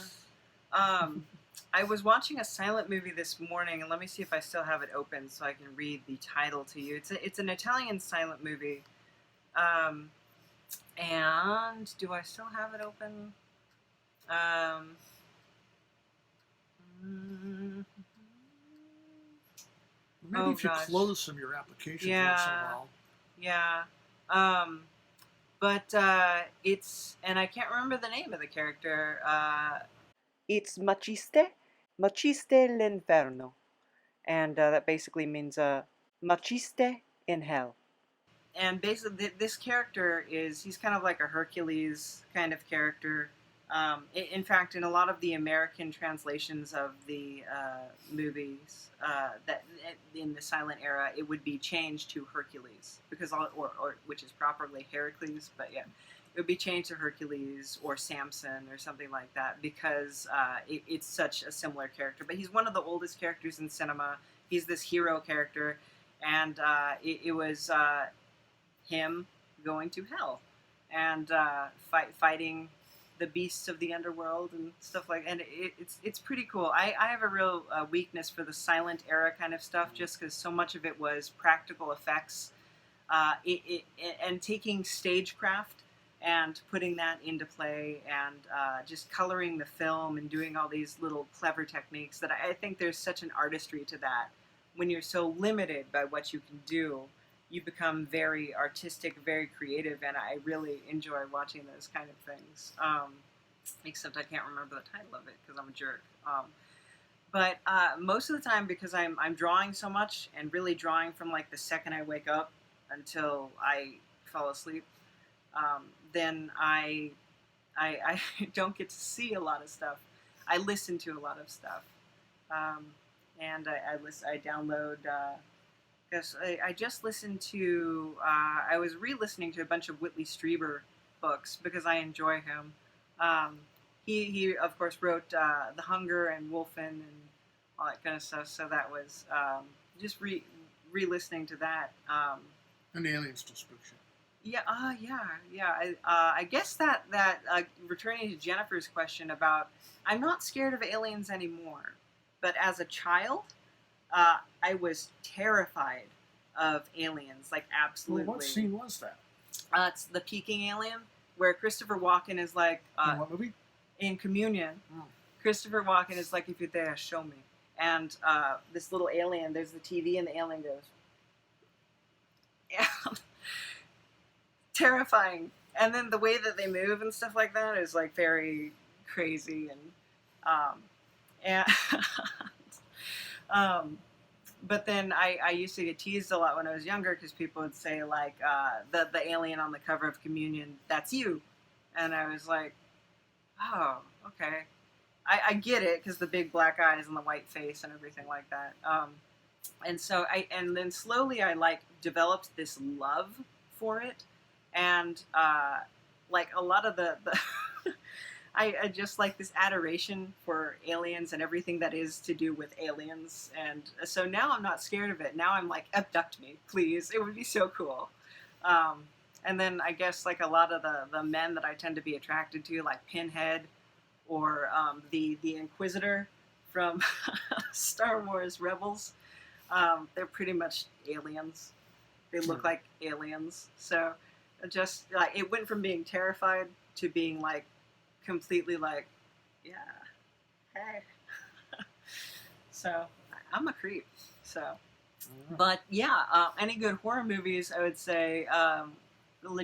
I was watching a silent movie this morning, and let me see if I still have it open so I can read the title to you. It's an Italian silent movie. And do I still have it open?
Maybe if you close some of your applications once in a while.
Yeah. But it's, and I can't remember the name of the character. It's Meixsell l'Inferno. And that basically means Meixsell in hell. And basically this character he's kind of like a Hercules kind of character. In fact, in a lot of the American translations of the movies that in the silent era, it would be changed to Hercules, because or which is properly Heracles, but yeah, it would be changed to Hercules or Samson or something like that, because it's such a similar character. But he's one of the oldest characters in cinema. He's this hero character, and it was him going to hell and fighting the beasts of the underworld and stuff like, and it's pretty cool. I have a real weakness for the silent era kind of stuff, just because so much of it was practical effects, and taking stagecraft and putting that into play, and just coloring the film and doing all these little clever techniques that I think there's such an artistry to that. When you're so limited by what you can do, you become very artistic, very creative, and I really enjoy watching those kind of things. Except I can't remember the title of it because I'm a jerk. But most of the time, because I'm drawing so much, and really drawing from like the second I wake up until I fall asleep, then I don't get to see a lot of stuff. I listen to a lot of stuff, and I download. because I just listened to, I was re-listening to a bunch of Whitley Strieber books because I enjoy him. He of course wrote The Hunger and Wolfen and all that kind of stuff. So that was just re-listening to that.
And the aliens still spook shit.
Yeah, I guess that returning to Jennifer's question about, I'm not scared of aliens anymore, but as a child, I was terrified of aliens, like absolutely.
Well, what scene was that?
It's the Peking alien, where Christopher Walken is like.
In what movie?
In Communion.
Oh.
Christopher Walken is like, if you're there, show me. And this little alien, there's the TV, and the alien goes. Yeah. Terrifying. And then the way that they move and stuff like that is like very crazy but then I used to get teased a lot when I was younger because people would say like the alien on the cover of Communion, that's you. And I was like, oh, okay. I get it because the big black eyes and the white face and everything like that. And then slowly I like developed this love for it. And like a lot of the I just like this adoration for aliens and everything that is to do with aliens. And so now I'm not scared of it. Now I'm like, abduct me, please. It would be so cool. And then I guess like a lot of the men that I tend to be attracted to, like Pinhead or the Inquisitor from Star Wars Rebels, they're pretty much aliens. They look like aliens. So just like it went from being terrified to being like completely like, yeah, hey. So I'm a creep. So, but yeah, any good horror movies? I would say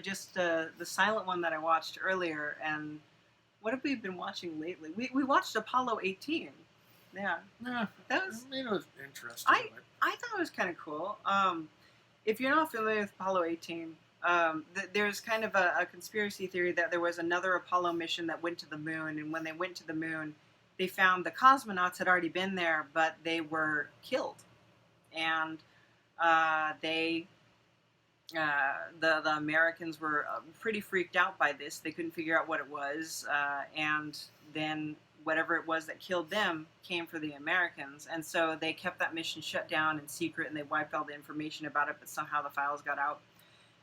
just the silent one that I watched earlier. And what have we been watching lately? We watched Apollo 18. Yeah, that was.
It was interesting.
I thought it was kind of cool. If you're not familiar with Apollo 18, there's kind of a conspiracy theory that there was another Apollo mission that went to the moon, and when they went to the moon, they found the cosmonauts had already been there, but they were killed, and the Americans were pretty freaked out by this. They couldn't figure out what it was, and then whatever it was that killed them came for the Americans, and so they kept that mission shut down in secret, and they wiped all the information about it, but somehow the files got out.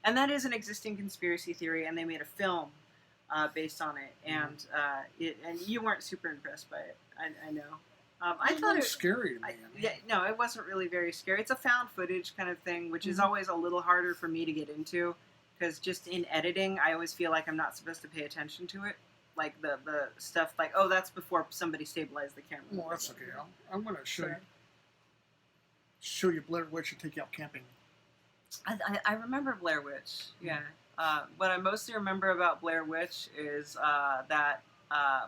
And that is an existing conspiracy theory, and they made a film based on it, and and you weren't super impressed by it. I know. I thought it was
scary to me.
No, it wasn't really very scary. It's a found footage kind of thing, which is always a little harder for me to get into, because just in editing, I always feel like I'm not supposed to pay attention to it. Like the stuff like, oh, that's before somebody stabilized the camera.
Well, that's okay. I'm going to show you Blair Witch and take you out camping.
I remember Blair Witch, yeah. What I mostly remember about Blair Witch is that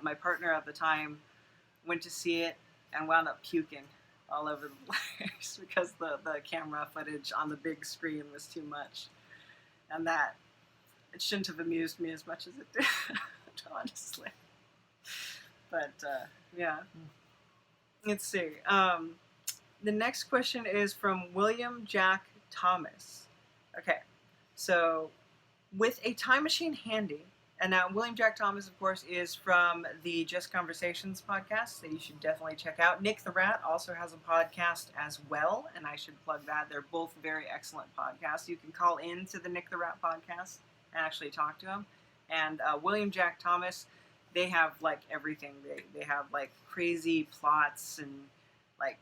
my partner at the time went to see it and wound up puking all over the place because the camera footage on the big screen was too much. And that, it shouldn't have amused me as much as it did, honestly. But, yeah. Let's see. The next question is from William Jack Thomas. Okay, so with a time machine handy, and now William Jack Thomas, of course, is from the Just Conversations podcast that you should definitely check out. Nick the Rat also has a podcast as well, and I should plug that. They're both very excellent podcasts. You can call in to the Nick the Rat podcast and actually talk to him. And William Jack Thomas, they have like everything. They have like crazy plots and like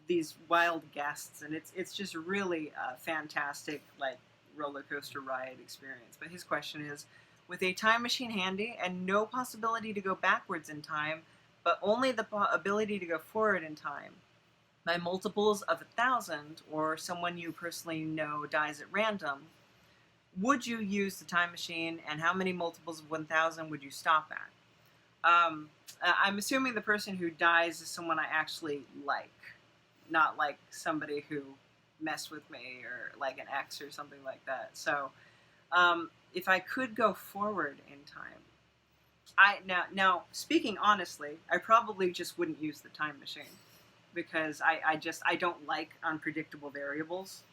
these wild guests, and it's just really a fantastic like roller coaster ride experience. But his question is, with a time machine handy and no possibility to go backwards in time, but only the ability to go forward in time, by multiples of 1,000, or someone you personally know dies at random, would you use the time machine, and how many multiples of 1,000 would you stop at? I'm assuming the person who dies is someone I actually like, not like somebody who messed with me or like an ex or something like that. So if I could go forward in time, now speaking honestly, I probably just wouldn't use the time machine, because I don't like unpredictable variables.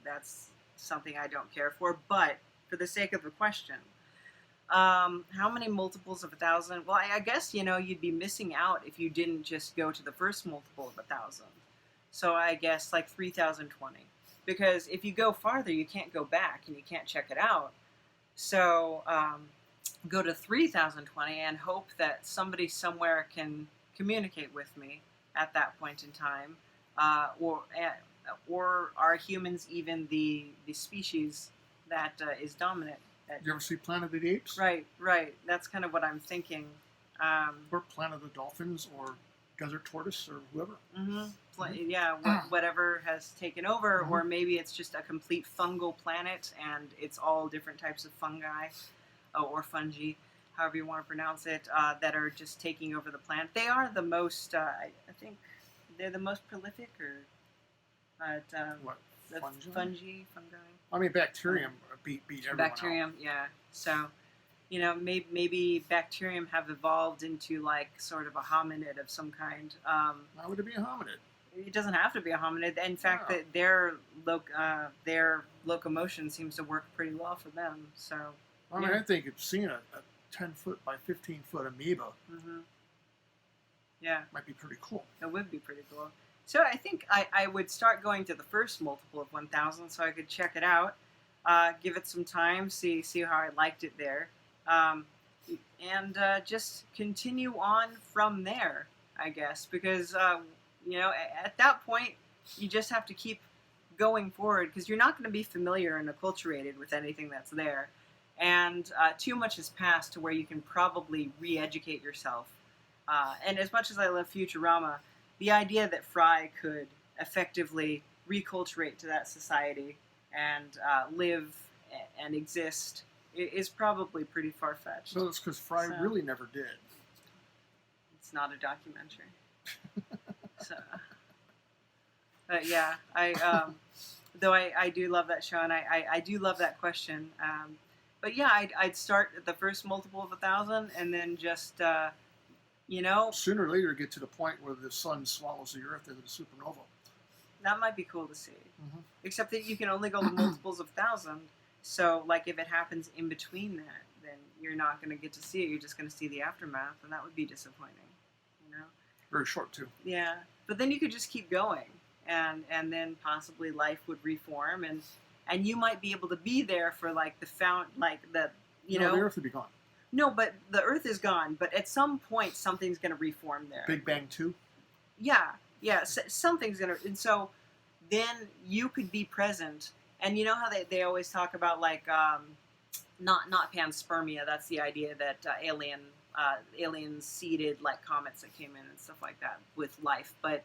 that's something I don't care for. But for the sake of the question, how many multiples of 1,000? Well, I guess, you'd be missing out if you didn't just go to the first multiple of 1,000. So I guess like 3,020. Because if you go farther, you can't go back and you can't check it out. So go to 3,020 and hope that somebody somewhere can communicate with me at that point in time. Or are humans even the species that is dominant?
You ever see Planet of the Apes?
Right. That's kind of what I'm thinking.
Or Planet of the Dolphins, or Desert Tortoise, or whoever.
Mm-hmm. Yeah, whatever has taken over,
Mm-hmm.
or maybe it's just a complete fungal planet, and it's all different types of fungi, or fungi, however you want to pronounce it, that are just taking over the planet. They are the most, I think, they're the most prolific, or
What?
the fungi.
I mean, bacterium beat everyone
Bacterium,
out.
yeah. So, maybe bacterium have evolved into like sort of a hominid of some kind.
Why would it be a hominid?
It doesn't have to be a hominid. In fact,
Wow.
that their locomotion seems to work pretty well for them. So,
I mean, I think it's seeing a 10-foot by 15-foot amoeba
yeah,
might be pretty cool.
that would be pretty cool. So I think I would start going to the first multiple of 1,000 so I could check it out, give it some time, see how I liked it there, and just continue on from there, I guess, because at that point you just have to keep going forward because you're not going to be familiar and acculturated with anything that's there, and too much has passed to where you can probably re-educate yourself. And as much as I love Futurama, the idea that Fry could effectively reculturate to that society and live and exist is probably pretty far-fetched.
So it's because Fry really never did.
It's not a documentary. So, but yeah, I do love that show, and I do love that question. But yeah, I'd start at the first multiple of 1,000, and then just
Sooner or later, get to the point where the sun swallows the Earth as a supernova.
that might be cool to see.
Mm-hmm.
Except that you can only go to multiples of 1,000. So, like, if it happens in between that, then you're not going to get to see it. You're just going to see the aftermath, and that would be disappointing.
Very short too.
Yeah, but then you could just keep going, and then possibly life would reform, and you might be able to be there for like the the
Earth would be gone.
No, but the Earth is gone. But at some point, something's going to reform there.
Big Bang 2?
Yeah. Something's going to... And so then you could be present. And you know how they always talk about, like, not panspermia. That's the idea that aliens seeded, like, comets that came in and stuff like that with life. But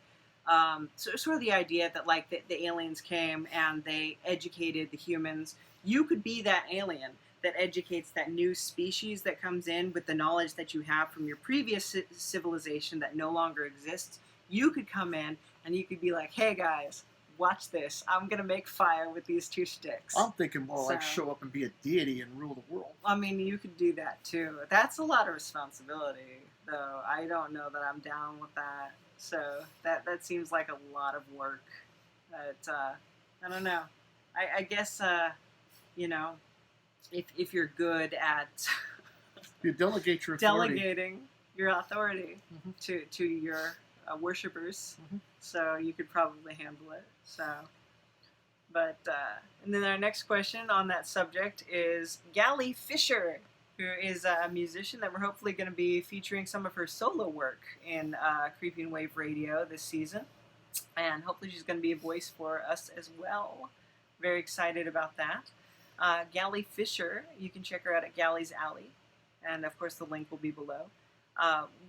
so sort of the idea that, like, the aliens came and they educated the humans. You could be that alien that educates that new species that comes in with the knowledge that you have from your previous civilization that no longer exists. You could come in and you could be like, hey guys, watch this. I'm going to make fire with these 2 sticks.
I'm thinking more like show up and be a deity and rule the world.
I mean, you could do that too. That's a lot of responsibility, though. I don't know that I'm down with that. So that seems like a lot of work. But I don't know. I guess, if you're good at
You delegate your authority.
delegating your authority to your worshippers, so you could probably handle it. So, but and then our next question on that subject is Gally Fisher, who is a musician that we're hopefully going to be featuring some of her solo work in Creeping Wave Radio this season, and hopefully she's going to be a voice for us as well. Very excited about that. Gally Fisher, you can check her out at Gally's Alley, and of course the link will be below.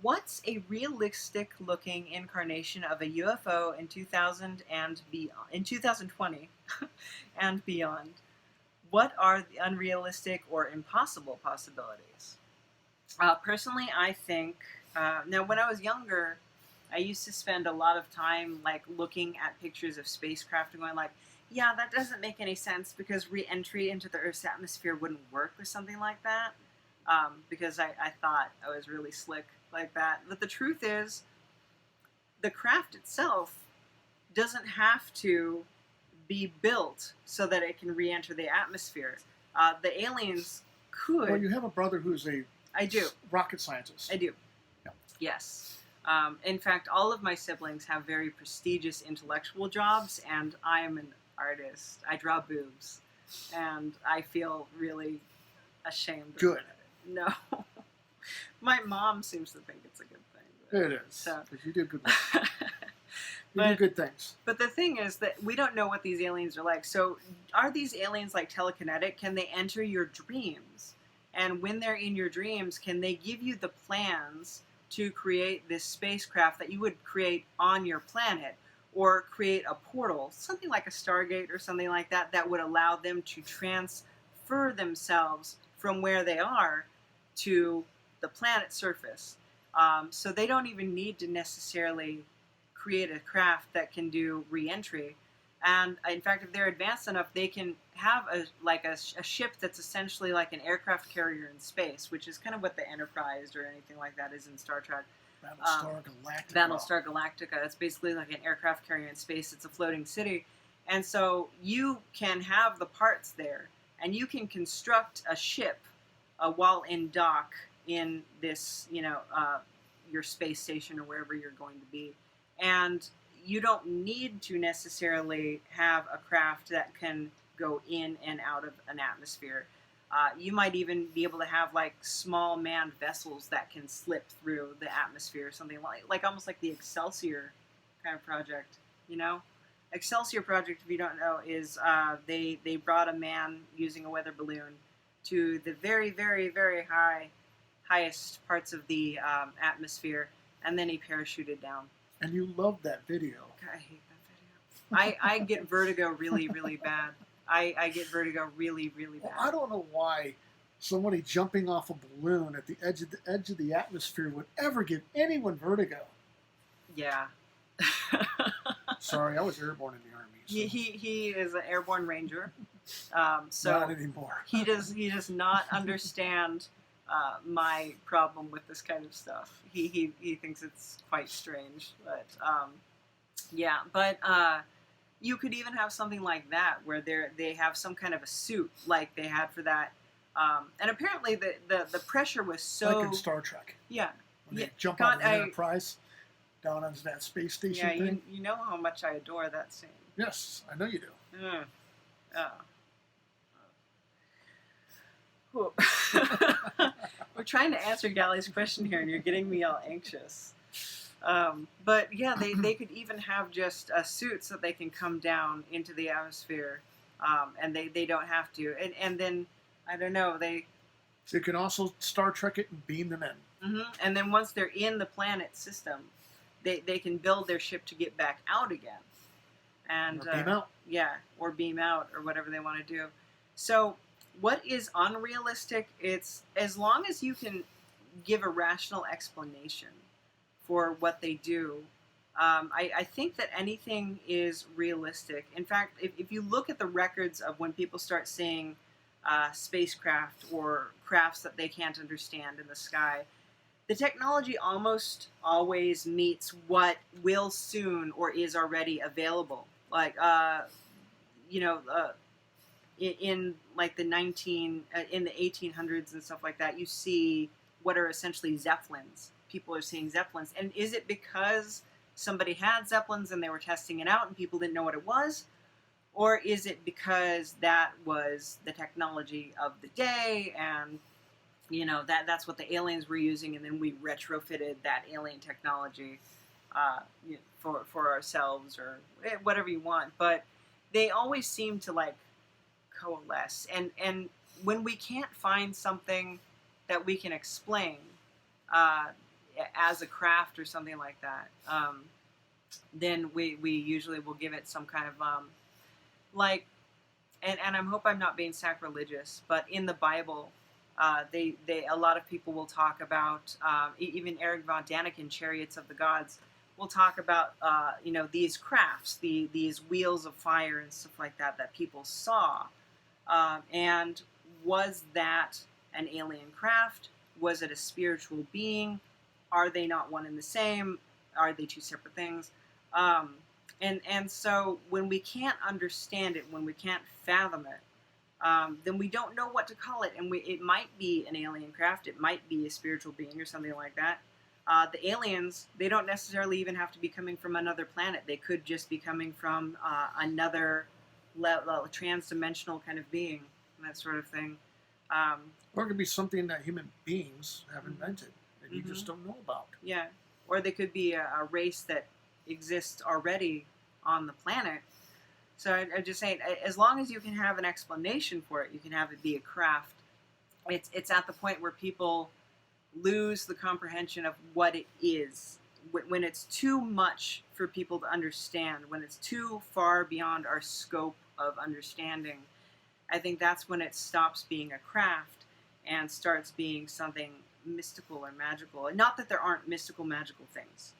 What's a realistic-looking incarnation of a UFO in 2000 and in 2020 and beyond? What are the unrealistic or impossible possibilities? Personally, I think now when I was younger, I used to spend a lot of time like looking at pictures of spacecraft and going like, yeah, that doesn't make any sense because re-entry into the Earth's atmosphere wouldn't work with something like that. Because I thought I was really slick like that. But the truth is, the craft itself doesn't have to be built so that it can re-enter the atmosphere. The aliens could.
Well, you have a brother who's a
I do.
rocket scientist.
I do.
Yeah.
Yes. In fact, all of my siblings have very prestigious intellectual jobs, and I am an artist. I draw boobs, and I feel really ashamed.
Good.
Of it. No. My mom seems to think it's a good thing.
It is.
So.
Because you do good work. You do good things.
But the thing is that we don't know what these aliens are like. So are these aliens like telekinetic? Can they enter your dreams? And when they're in your dreams, can they give you the plans to create this spacecraft that you would create on your planet, or create a portal, something like a Stargate or something like that, that would allow them to transfer themselves from where they are to the planet's surface? So they don't even need to necessarily create a craft that can do re-entry. And in fact, if they're advanced enough, they can have a ship that's essentially like an aircraft carrier in space, which is kind of what the Enterprise or anything like that is in Star Trek.
Battlestar Galactica.
Battlestar Galactica. It's basically like an aircraft carrier in space. It's a floating city. And so you can have the parts there, and you can construct a ship while in dock in this, your space station or wherever you're going to be. And you don't need to necessarily have a craft that can go in and out of an atmosphere. You might even be able to have like small manned vessels that can slip through the atmosphere, something like almost like the Excelsior kind of project, Excelsior project, if you don't know, is they brought a man using a weather balloon to the very, very, very highest parts of the atmosphere, and then he parachuted down.
And you love that video.
I hate that video. I get vertigo really, really bad. I get vertigo really, really bad.
Well, I don't know why somebody jumping off a balloon at the edge of the atmosphere would ever give anyone vertigo.
Yeah.
Sorry, I was airborne in the Army. So.
He is an airborne ranger. So
not anymore.
he does not understand my problem with this kind of stuff. He thinks it's quite strange, but yeah. But you could even have something like that where they have some kind of a suit like they had for that, and apparently the pressure was so
like in Star Trek.
Yeah.
When they jump out of the Enterprise down onto that space station thing.
You know how much I adore that scene.
Yes, I know you do.
We're trying to answer Gally's question here, and you're getting me all anxious. But yeah, they could even have just a suit so they can come down into the atmosphere, and they don't have to. And then, I don't know, they
can also Star Trek it and beam them in.
Mm-hmm. And then once they're in the planet system, they can build their ship to get back out again. And
or beam out.
Yeah, or beam out, or whatever they want to do. So what is unrealistic? It's as long as you can give a rational explanation for what they do. I think that anything is realistic. In fact, if you look at the records of when people start seeing spacecraft or crafts that they can't understand in the sky, the technology almost always meets what will soon or is already available. Like, in like in the 1800s and stuff like that, you see what are essentially Zeppelins. People are seeing Zeppelins. And is it because somebody had Zeppelins and they were testing it out and people didn't know what it was? Or is it because that was the technology of the day and, that's what the aliens were using, and then we retrofitted that alien technology for ourselves, or whatever you want. But they always seem to, like, coalesce. And when we can't find something that we can explain as a craft or something like that, then we usually will give it some kind of and I hope I'm not being sacrilegious, but in the Bible, a lot of people will talk about, even Eric von Daniken, Chariots of the Gods, will talk about these crafts, these wheels of fire and stuff like that people saw. And was that an alien craft? Was it a spiritual being? Are they not one and the same? Are they two separate things? And so when we can't understand it, when we can't fathom it, then we don't know what to call it. And it might be an alien craft, it might be a spiritual being or something like that. The aliens, they don't necessarily even have to be coming from another planet. They could just be coming from another trans-dimensional kind of being, that sort of thing.
Or it could be something that human beings have invented that you just don't know about.
Yeah. Or they could be a race that exists already on the planet. So I just saying, as long as you can have an explanation for it, you can have it be a craft. It's at the point where people lose the comprehension of what it is. When it's too much for people to understand, when it's too far beyond our scope of understanding, I think that's when it stops being a craft and starts being something mystical or magical. And not that there aren't mystical, magical things.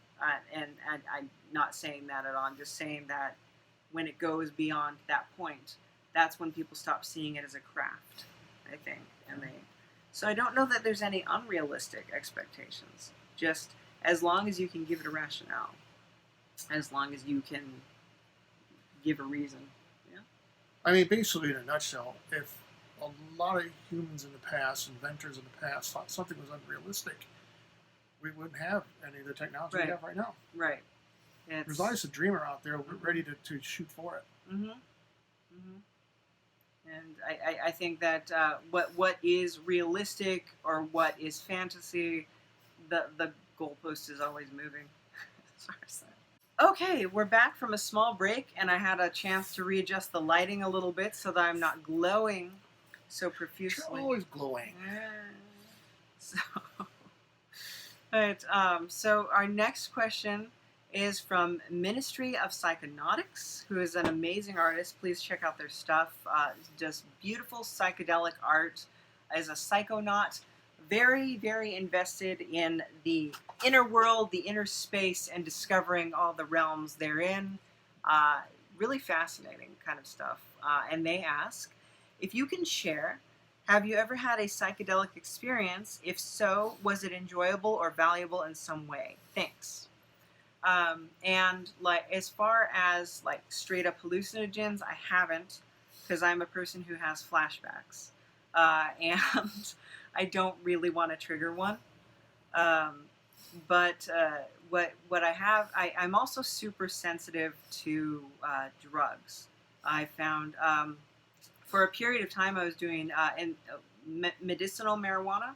And I'm not saying that at all. I'm just saying that when it goes beyond that point, that's when people stop seeing it as a craft, I think. So I don't know that there's any unrealistic expectations. Just as long as you can give it a rationale, as long as you can give a reason. Yeah.
I mean, basically, in a nutshell, if a lot of humans in the past, inventors in the past, thought something was unrealistic, we wouldn't have any of the technology we have right now.
Right.
There's always a dreamer out there ready to shoot for it.
And I think that what is realistic or what is fantasy, the goalpost is always moving. Okay, we're back from a small break, and I had a chance to readjust the lighting a little bit so that I'm not glowing so profusely.
You're always glowing.
So our next question is from Ministry of Psychonautics, who is an amazing artist. Please check out their stuff. Just beautiful psychedelic art. As a psychonaut, very, very invested in the inner world, the inner space, and discovering all the realms therein. Really fascinating kind of stuff. And they ask, if you can share, have you ever had a psychedelic experience? If so, was it enjoyable or valuable in some way? Thanks. And like as far as like straight up hallucinogens, I haven't, because I'm a person who has flashbacks, and I don't really want to trigger one. But what I have, I'm also super sensitive to drugs. I found for a period of time I was doing medicinal marijuana.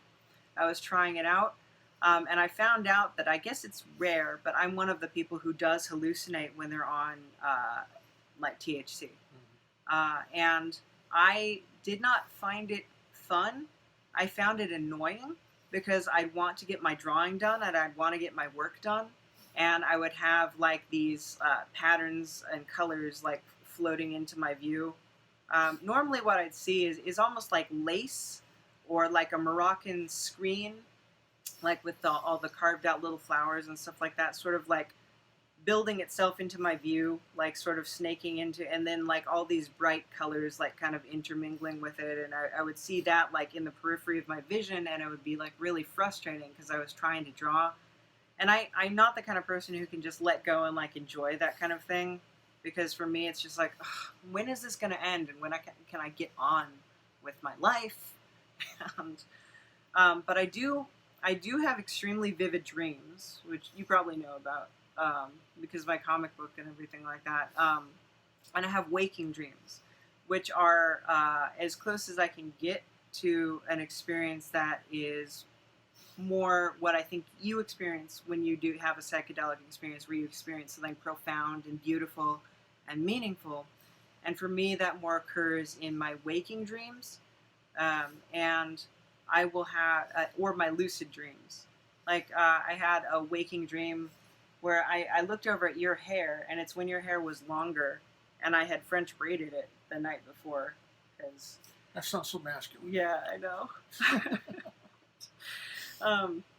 I was trying it out. And I found out that I guess it's rare, but I'm one of the people who does hallucinate when they're on like THC. And I did not find it fun. I found it annoying because I'd want to get my drawing done and I'd want to get my work done. And I would have like these patterns and colors like floating into my view. Normally what I'd see is almost like lace or like a Moroccan screen, like with all the carved out little flowers and stuff like that, sort of like building itself into my view, like sort of snaking into, and then like all these bright colors like kind of intermingling with it. And I would see that like in the periphery of my vision, and it would be like really frustrating because I was trying to draw. And I'm not the kind of person who can just let go and like enjoy that kind of thing, because for me it's just like, when is this going to end, and when can I get on with my life? And but I do have extremely vivid dreams, which you probably know about, because of my comic book and everything like that. And I have waking dreams, which are as close as I can get to an experience that is more what I think you experience when you do have a psychedelic experience, where you experience something profound and beautiful and meaningful. And for me, that more occurs in my waking dreams, and I will have, or my lucid dreams. Like I had a waking dream where I looked over at your hair, and it's when your hair was longer, and I had French braided it the night before. Cause,
that sounds so masculine.
Yeah, I know.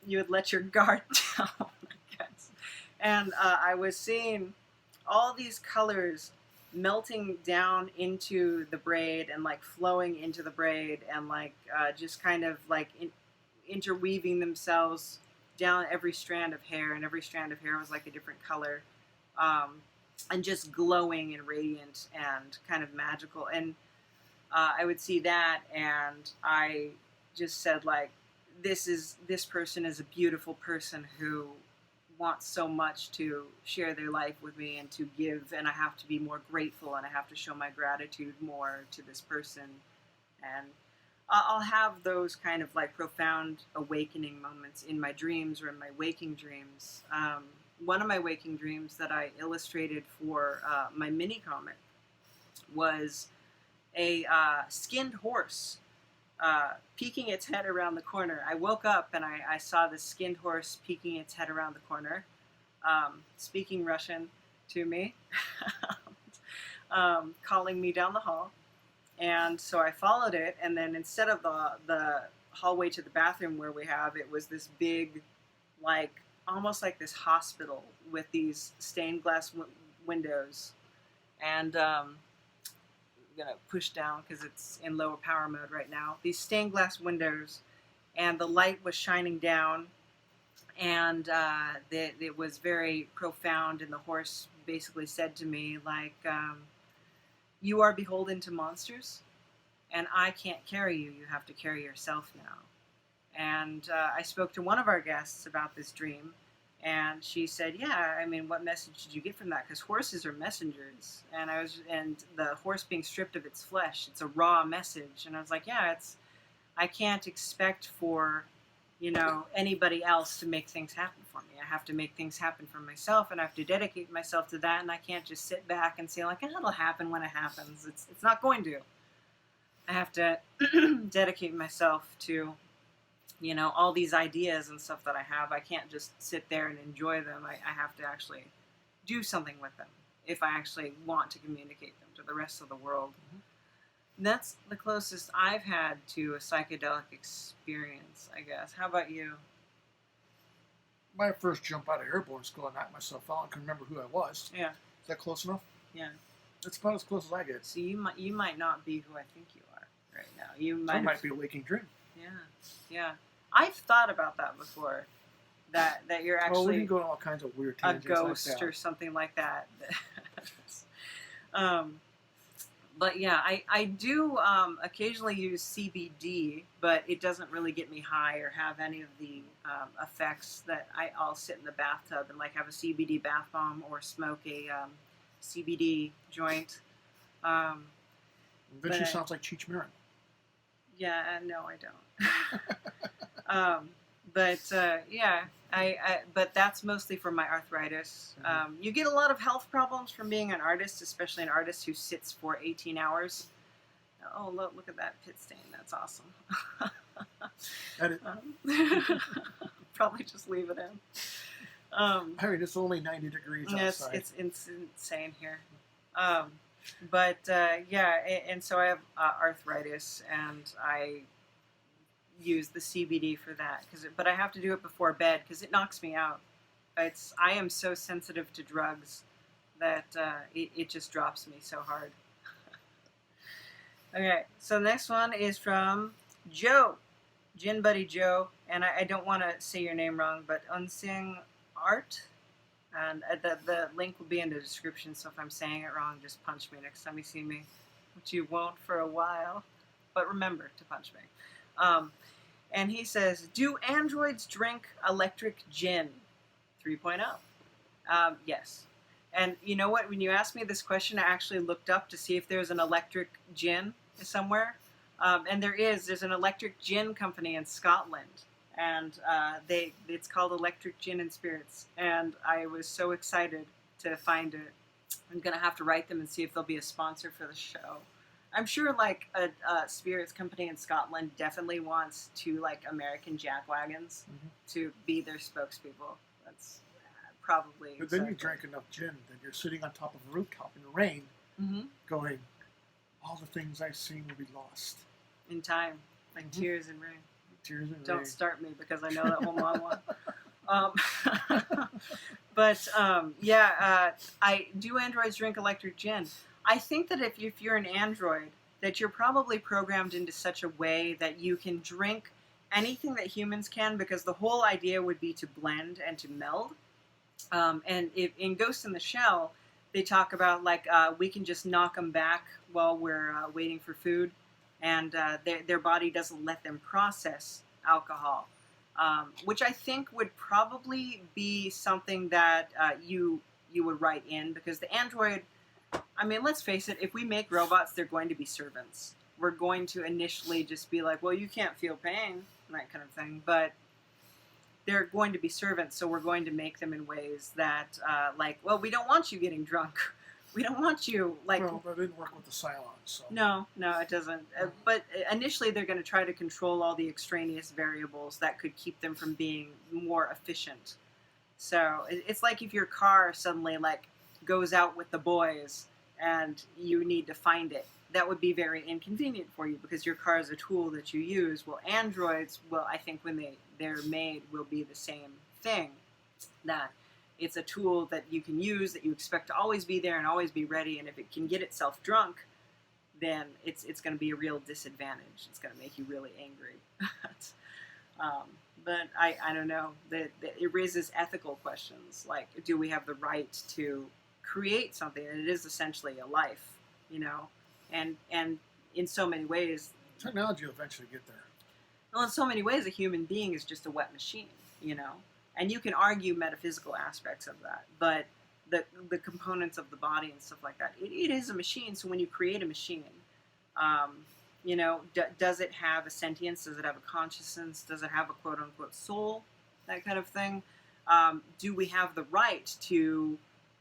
You would let your guard down, I guess. And I was seeing all these colors melting down into the braid and like flowing into the braid and like just kind of like interweaving themselves down every strand of hair, and every strand of hair was like a different color. and just glowing and radiant and kind of magical. And I would see that, and I just said, like, this person is a beautiful person who wants so much to share their life with me and to give, and I have to be more grateful, and I have to show my gratitude more to this person. And I'll have those kind of like profound awakening moments in my dreams or in my waking dreams. One of my waking dreams that I illustrated for my mini comic was a skinned horse peeking its head around the corner. I woke up and I saw this skinned horse peeking its head around the corner, speaking Russian to me, calling me down the hall. And so I followed it, and then instead of the hallway to the bathroom where we have, it was this big, like, almost like this hospital with these stained glass windows. And I'm going to push down because it's in lower power mode right now. These stained glass windows, and the light was shining down, and it was very profound, and the horse basically said to me, like, you are beholden to monsters, and I can't carry you. You have to carry yourself now. And I spoke to one of our guests about this dream, and she said, yeah, I mean, what message did you get from that? Because horses are messengers, and the horse being stripped of its flesh, it's a raw message. And I was like, yeah, I can't expect for, anybody else to make things happen for me. I have to make things happen for myself, and I have to dedicate myself to that, and I can't just sit back and say, like, it'll happen when it happens. It's not going to. I have to dedicate myself to, all these ideas and stuff that I have. I can't just sit there and enjoy them. I have to actually do something with them if I actually want to communicate them to the rest of the world. Mm-hmm. That's the closest I've had to a psychedelic experience, I guess. How about you?
My first jump out of airborne school, I knocked myself out and couldn't remember who I was.
Yeah.
Is that close enough?
Yeah.
That's about as close as I get.
So you might not be who I think you are right now. You
might be a waking dream.
Yeah. Yeah. I've thought about that before. That you're actually
we can go to all kinds of weird tangents,
a ghost
like that.
Or something like that. But yeah, I do occasionally use CBD, but it doesn't really get me high or have any of the effects that I'll sit in the bathtub and like have a CBD bath bomb or smoke a CBD joint.
Then she sounds like Cheech Marin.
Yeah, no, I don't. But that's mostly for my arthritis. Mm-hmm. You get a lot of health problems from being an artist, especially an artist who sits for 18 hours. Oh, look at that pit stain. That's awesome. Probably just leave it in.
I mean, it's only 90 degrees outside.
It's insane here. And so I have arthritis, and I use the CBD for that, but I have to do it before bed because it knocks me out. I am so sensitive to drugs that it just drops me so hard. Okay, so the next one is from Joe, Gin Buddy Joe, and I don't want to say your name wrong, but Unsing Art, and the link will be in the description, so if I'm saying it wrong, just punch me next time you see me, which you won't for a while, but remember to punch me. And he says, do androids drink electric gin? 3.0. Yes. And you know what? When you asked me this question, I actually looked up to see if there's an electric gin somewhere. And there's an electric gin company in Scotland. And it's called Electric Gin and Spirits. And I was so excited to find it. I'm going to have to write them and see if they'll be a sponsor for the show. I'm sure, like, a spirits company in Scotland definitely wants two, like, American jackwagons to be their spokespeople. That's probably...
But then you drank enough gin that you're sitting on top of a rooftop in the rain going, all the things I've seen will be lost.
In time. Like tears and rain.
Tears and rain.
Don't start me because I know that whole monologue. Do androids drink electric gin? I think that if you're an android, that you're probably programmed into such a way that you can drink anything that humans can, because the whole idea would be to blend and to meld. And in Ghost in the Shell, They talk about like we can just knock them back while we're waiting for food, and their body doesn't let them process alcohol, which I think would probably be something that you would write in, because the android, I mean, let's face it, if we make robots, they're going to be servants. We're going to initially just be like, well, you can't feel pain, that kind of thing, but they're going to be servants, so we're going to make them in ways that, like, well, we don't want you getting drunk. We don't want you, like...
Well, that didn't work with the Cylons, so...
No, it doesn't. But initially, they're going to try to control all the extraneous variables that could keep them from being more efficient. So it's like if your car suddenly, like, goes out with the boys and you need to find it. That would be very inconvenient for you because your car is a tool that you use. Well, androids, well, I think when they're made will be the same thing. That it's a tool that you can use, that you expect to always be there and always be ready, and if it can get itself drunk, then it's going to be a real disadvantage. It's going to make you really angry. But I don't know. It raises ethical questions, like, do we have the right to create something? And it is essentially a life, you know? And in so many ways...
Technology will eventually get there.
Well, in so many ways, a human being is just a wet machine, you know? And you can argue metaphysical aspects of that, but the components of the body and stuff like that, it is a machine. So when you create a machine, you know, does it have a sentience? Does it have a consciousness? Does it have a quote-unquote soul? That kind of thing. Do we have the right to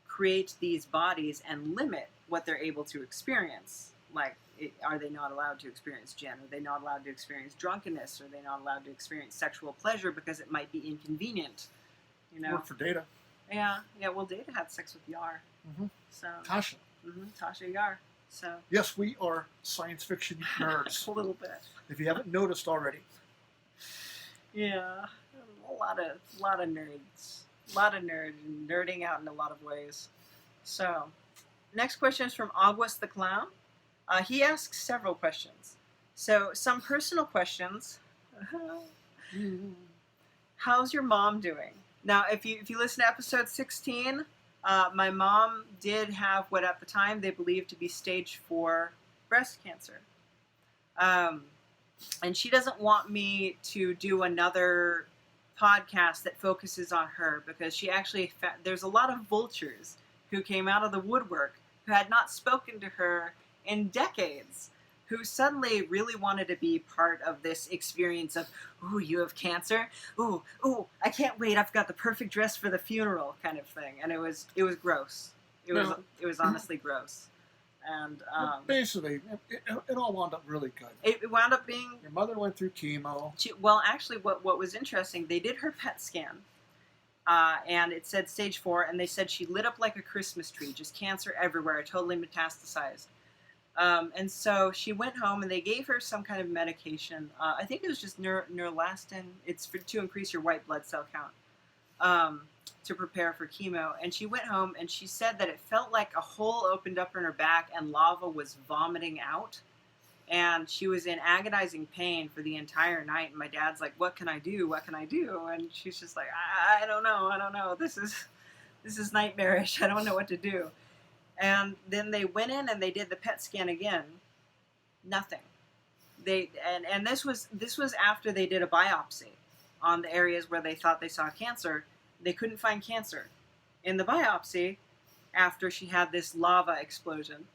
create these bodies and limit what they're able to experience? Like, are they not allowed to experience gin? Are they not allowed to experience drunkenness? Are they not allowed to experience sexual pleasure because it might be inconvenient? You know,
work for Data.
Yeah. Well, Data had sex with Yar.
Mm-hmm.
So
Tasha.
Mm-hmm, Tasha Yar. So
yes, we are science fiction nerds.
A little bit.
If you haven't noticed already.
Yeah, a lot of nerds, nerding out in a lot of ways. So, next question is from August the Clown. He asks several questions. So, some personal questions. How's your mom doing? Now, if you listen to episode 16, my mom did have what at the time they believed to be stage 4 breast cancer. And she doesn't want me to do another podcast that focuses on her because she actually there's a lot of vultures who came out of the woodwork who had not spoken to her in decades, who suddenly really wanted to be part of this experience of, ooh, you have cancer? Ooh, I can't wait, I've got the perfect dress for the funeral kind of thing. And it was gross. It was honestly gross. And
basically, it all wound up really good.
It wound up being...
Your mother went through chemo.
Well, actually, what was interesting, they did her PET scan, and it said stage 4, and they said she lit up like a Christmas tree, just cancer everywhere, totally metastasized. And so she went home, and they gave her some kind of medication. I think it was just Neurlastin. It's to increase your white blood cell count, to prepare for chemo. And she went home, and she said that it felt like a hole opened up in her back, and lava was vomiting out. And she was in agonizing pain for the entire night. And my dad's like, what can I do? What can I do? And she's just like, I don't know. This is nightmarish. I don't know what to do. And then they went in and they did the PET scan again. Nothing. And this was after they did a biopsy on the areas where they thought they saw cancer. They couldn't find cancer in the biopsy after she had this lava explosion.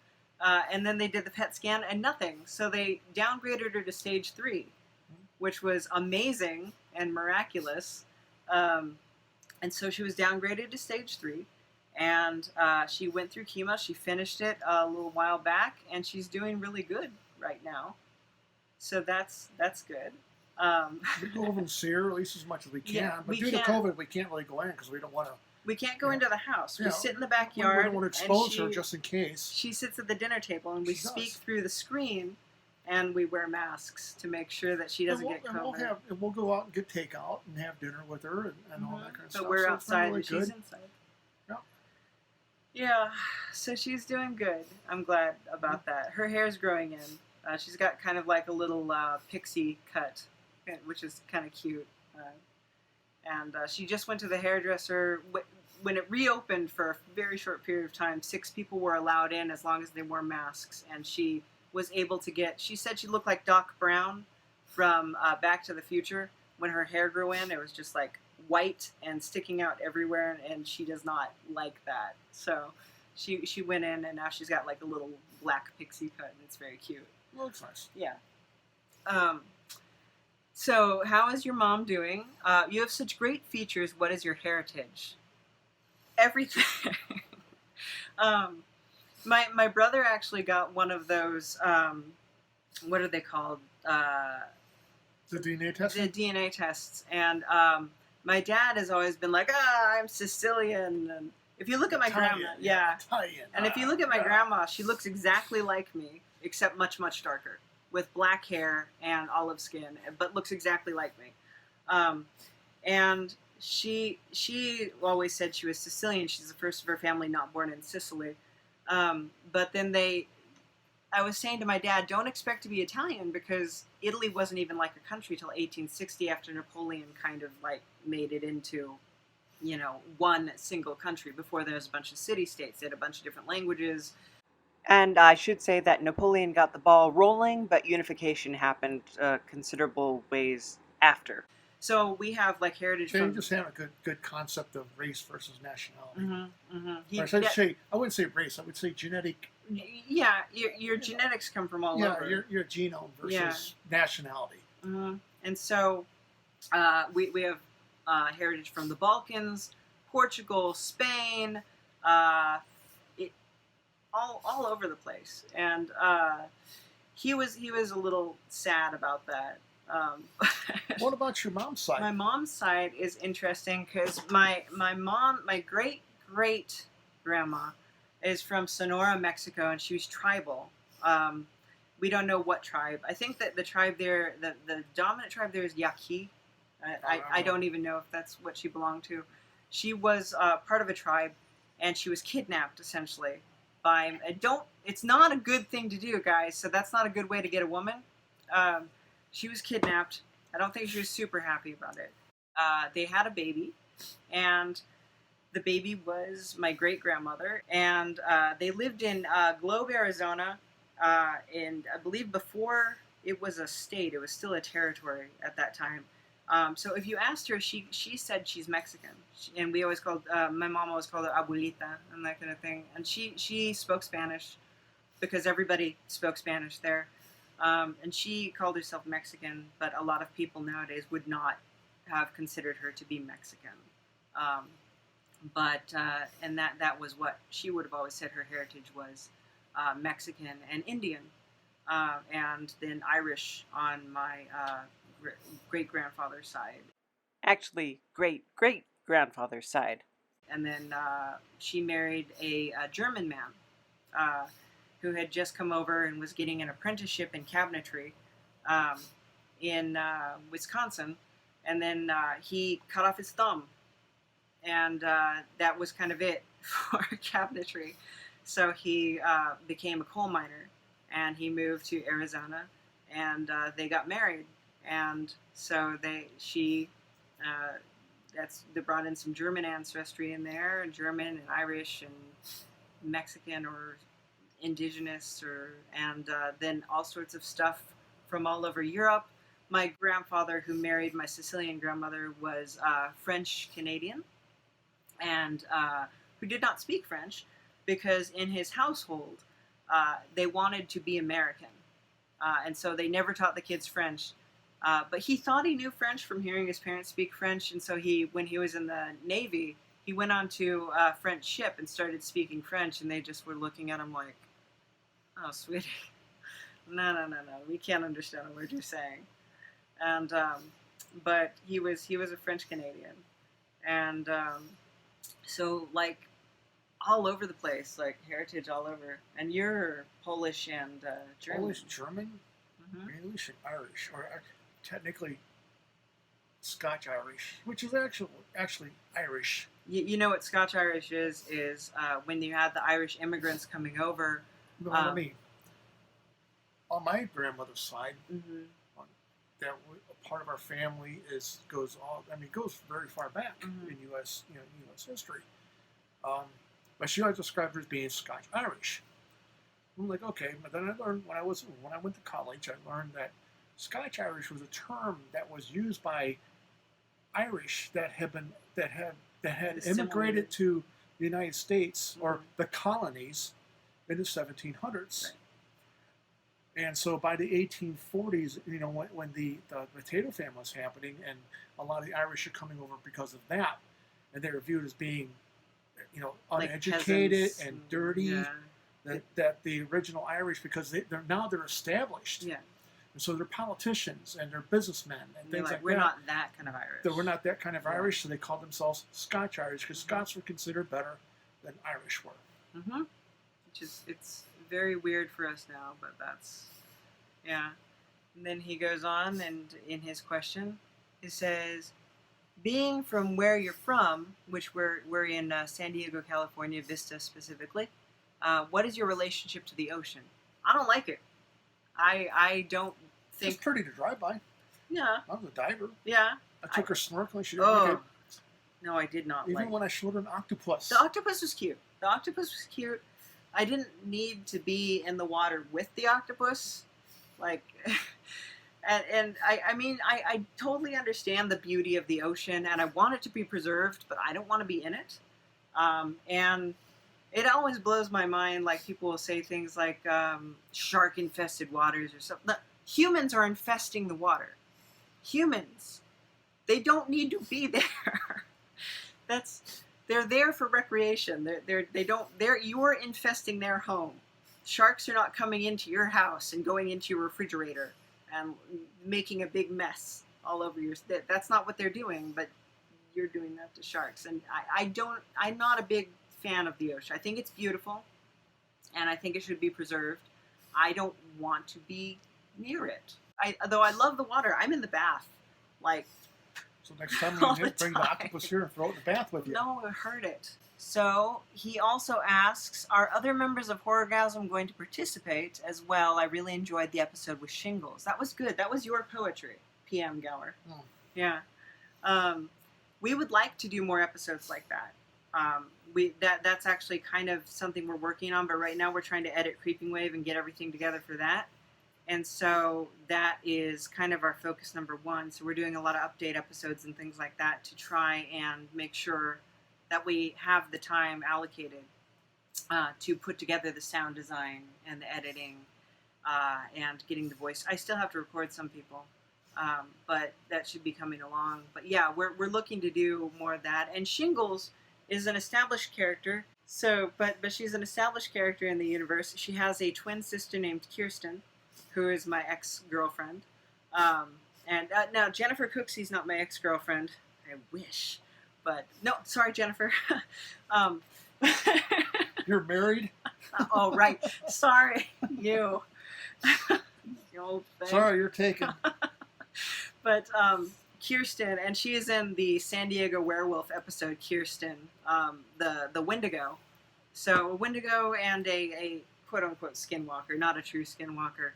And then they did the PET scan and nothing. So they downgraded her to stage 3, which was amazing and miraculous. And so she was downgraded to stage 3. And she went through chemo. She finished it a little while back, and she's doing really good right now. So that's good.
We go over and see her at least as much as we can.
Yeah,
but due to COVID, we can't really go in because we don't want to.
We can't go into the house. We sit in the
We
backyard.
don't want to expose her just in case.
She sits at the dinner table, and we speak through the screen, and we wear masks to make sure that she doesn't get COVID.
We'll go out and get takeout and have dinner with her and all that kind of stuff.
But we're outside
really
and she's
good.
inside.
Yeah.
Yeah, so she's doing good. I'm glad about that. Her hair's growing in. She's got kind of like a little pixie cut, which is kind of cute. And she just went to the hairdresser when it reopened for a very short period of time, 6 people were allowed in as long as they wore masks, and she was able to get. She said she looked like Doc Brown from Back to the Future when her hair grew in. It was just like white and sticking out everywhere, and she does not like that. So she went in, and now she's got like a little black pixie cut, and it's very cute.
Looks nice.
Yeah. So how is your mom doing? You have such great features. What is your heritage? Everything. My brother actually got one of those. What are they called?
The DNA test.
The DNA tests, and my dad has always been like, I'm Sicilian. And if you look at my grandma,
Italian.
And if you look at my grandma, she looks exactly like me, except much, much darker, with black hair and olive skin, but looks exactly like me. And she always said she was Sicilian. She's the first of her family not born in Sicily. But then I was saying to my dad, don't expect to be Italian, because Italy wasn't even like a country till 1860, after Napoleon kind of like made it into, one single country. Before there was a bunch of city-states. They had a bunch of different languages. And I should say that Napoleon got the ball rolling, but unification happened considerable ways after. So we have like heritage.
They just have a good concept of race versus nationality.
Mm-hmm.
I wouldn't say race. I would say genetic.
Yeah, your genetics come from all over.
Yeah, your genome versus nationality.
Mm-hmm. And so we have heritage from the Balkans, Portugal, Spain. All over the place, and he was a little sad about that.
What about your mom's side?
My mom's side is interesting because my great grandma is from Sonora, Mexico, and she was tribal. We don't know what tribe. I think that the tribe there, the dominant tribe there is Yaqui. I don't even know if that's what she belonged to. She was part of a tribe, and she was kidnapped essentially. It's not a good thing to do, guys, so that's not a good way to get a woman. She was kidnapped. I don't think she was super happy about it. They had a baby, and the baby was my great-grandmother, and they lived in Globe, Arizona, and I believe before it was a state, it was still a territory at that time. So if you asked her, she said she's Mexican, and we always called my mom always called her abuelita and that kind of thing. And she spoke Spanish because everybody spoke Spanish there, and she called herself Mexican. But a lot of people nowadays would not have considered her to be Mexican. And that was what she would have always said her heritage was, Mexican and Indian, and then Irish on my great-grandfather's side. Actually, great-great-grandfather's side. And then she married a German man who had just come over and was getting an apprenticeship in cabinetry in Wisconsin. And then he cut off his thumb. And that was kind of it for cabinetry. So he became a coal miner. And he moved to Arizona. And they got married. And so they brought in some German ancestry in there, and German and Irish and Mexican or indigenous, and then all sorts of stuff from all over Europe. My grandfather, who married my Sicilian grandmother, was French Canadian, and who did not speak French because in his household they wanted to be American, and so they never taught the kids French. But he thought he knew French from hearing his parents speak French, and so when he was in the Navy, he went on to a French ship and started speaking French, and they just were looking at him like, "Oh, sweetie, no, we can't understand a word you're saying." And but he was a French Canadian, and so like all over the place, like heritage all over. And you're Polish and German.
Polish, German, English, and Irish, or technically Scotch-Irish, which is actually Irish.
You know what Scotch-Irish is when you had the Irish immigrants coming over.
I mean, on my grandmother's side, that part of our family goes very far back in U.S. U.S. history. But she always described her as being Scotch-Irish. I'm like, okay, but then I learned when I went to college, I learned that Scotch-Irish was a term that was used by Irish that had immigrated to the United States or the colonies in the 1700s.
Right.
And so by the 1840s, when the potato famine was happening, and a lot of the Irish are coming over because of that, and they were viewed as being, uneducated
peasants
and dirty.
Yeah.
That the original Irish, because they're established.
Yeah.
And so they're politicians and they're businessmen and things like
we're
that.
not that kind of Irish.
We're not that kind of Irish, so they called themselves Scotch-Irish because Scots were considered better than Irish were.
Mm-hmm. It's very weird for us now, but that's, yeah. And then he goes on, and in his question, he says, being from where you're from, which we're in San Diego, California, Vista specifically, what is your relationship to the ocean? I don't like it. I don't think...
It's pretty to drive by.
Yeah.
I was a diver.
Yeah.
I took her snorkeling. She didn't like it.
No, I did not
Even when I showed her an octopus.
The octopus was cute. I didn't need to be in the water with the octopus. Like... And I totally understand the beauty of the ocean, and I want it to be preserved, but I don't want to be in it. And it always blows my mind, like people will say things like shark-infested waters or something. Humans are infesting the water. Humans. They don't need to be there. They're there for recreation. You're infesting their home. Sharks are not coming into your house and going into your refrigerator and making a big mess all over your... That's not what they're doing, but you're doing that to sharks. And I'm not a big fan of the ocean. I think it's beautiful, and I think it should be preserved. I don't want to be near it. Though I love the water. I'm in the bath, like...
So next time we bring the octopus here and throw it in the bath with you.
No, I heard it. So he also asks, are other members of Horrorgasm going to participate as well? I really enjoyed the episode with Shingles. That was good. That was your poetry, PM Gower.
Oh.
Yeah. We would like to do more episodes like that. That's actually kind of something we're working on, but right now we're trying to edit Creeping Wave and get everything together for that. And so that is kind of our focus number one. So we're doing a lot of update episodes and things like that to try and make sure that we have the time allocated to put together the sound design and the editing and getting the voice. I still have to record some people, but that should be coming along. But yeah, we're looking to do more of that. And Shingles is an established character. So, but she's an established character in the universe. She has a twin sister named Kirsten, who is my ex-girlfriend. And now Jennifer Cooksey's not my ex-girlfriend. I wish. But, no, sorry, Jennifer.
You're married?
Oh, right. Sorry, you. You old thing.
Sorry, you're taken.
But Kirsten, and she is in the San Diego Werewolf episode, Kirsten, the Wendigo. So a Wendigo and a quote-unquote skinwalker, not a true skinwalker,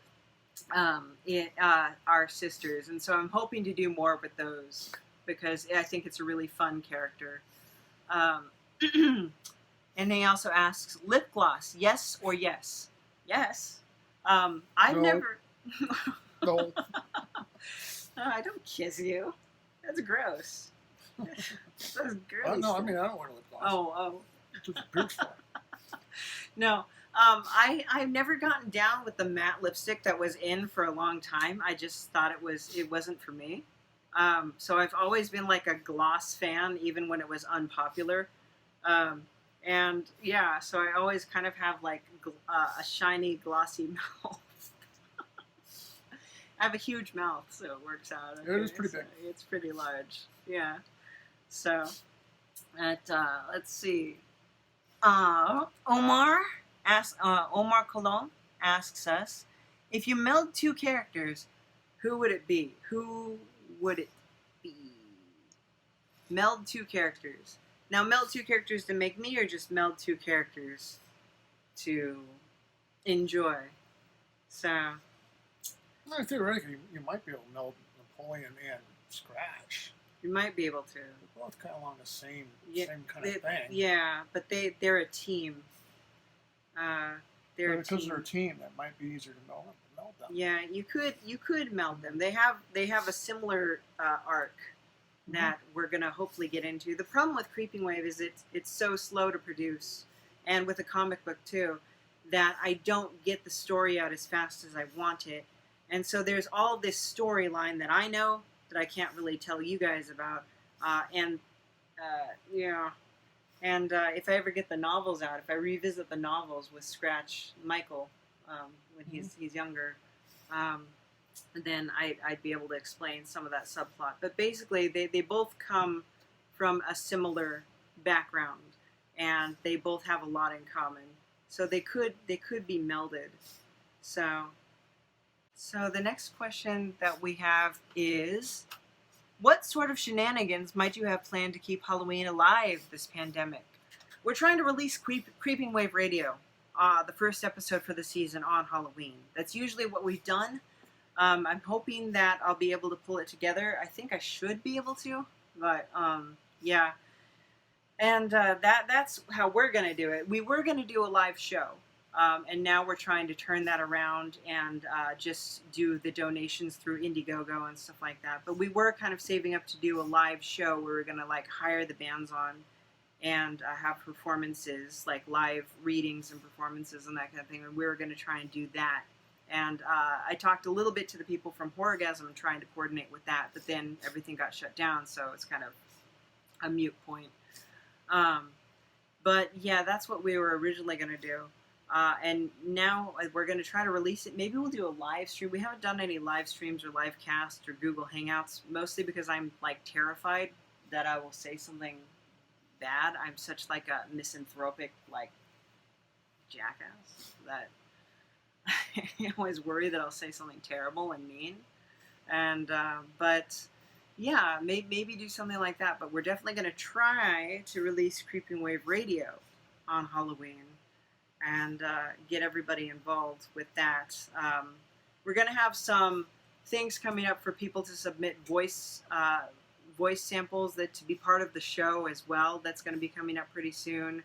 are sisters. And so I'm hoping to do more with those, because I think it's a really fun character. And he also asks, lip gloss, yes or yes? Yes. I've never...
No.
I don't kiss you. That's gross. That's gross.
No, I mean, I don't wear lip gloss.
Oh.
It's just a pierce for.
No. I've never gotten down with the matte lipstick that was in for a long time. I just thought it wasn't for me. So I've always been like a gloss fan, even when it was unpopular. And yeah, so I always kind of have like a shiny, glossy mouth. I have a huge mouth, so it works out. Okay?
It is pretty big.
It's pretty large. Yeah. So, let's see. Omar Colon asks us, if you meld two characters, who would it be? Who would it be? Meld two characters. Now, meld two characters to make me, or just meld two characters to enjoy? So...
Theoretically, you might be able to meld Napoleon and Scratch.
You might be able to.
They're both kind of along the same kind
they,
of thing.
Yeah, but they're a team.
Because they're a team, that might be easier to meld them.
Yeah, you could meld them. They have a similar arc that we're gonna hopefully get into. The problem with Creeping Wave is it's so slow to produce, and with a comic book too, that I don't get the story out as fast as I want it. And so there's all this storyline that I know that I can't really tell you guys about. And if I ever get the novels out, if I revisit the novels with Scratch Michael when he's younger, then I'd be able to explain some of that subplot. But basically, they both come from a similar background, and they both have a lot in common. So they could be melded. So the next question that we have is, what sort of shenanigans might you have planned to keep Halloween alive this pandemic? We're trying to release Creeping Wave Radio, the first episode for the season, on Halloween. That's usually what we've done. I'm hoping that I'll be able to pull it together. I think I should be able to, but yeah. And that's how we're going to do it. We were going to do a live show, and now we're trying to turn that around and just do the donations through Indiegogo and stuff like that. But we were kind of saving up to do a live show where we're going to like hire the bands on and have performances, like live readings and performances and that kind of thing. And we were going to try and do that. And I talked a little bit to the people from Horrorgasm trying to coordinate with that, but then everything got shut down, so it's kind of a moot point. But yeah, that's what we were originally going to do. And now we're going to try to release it. Maybe we'll do a live stream. We haven't done any live streams or live casts or Google Hangouts, mostly because I'm like terrified that I will say something bad. I'm such like a misanthropic like jackass that I always worry that I'll say something terrible and mean. And but yeah, maybe do something like that. But we're definitely going to try to release Creeping Wave Radio on Halloween and get everybody involved with that. We're going to have some things coming up for people to submit voice samples that to be part of the show as well. That's going to be coming up pretty soon.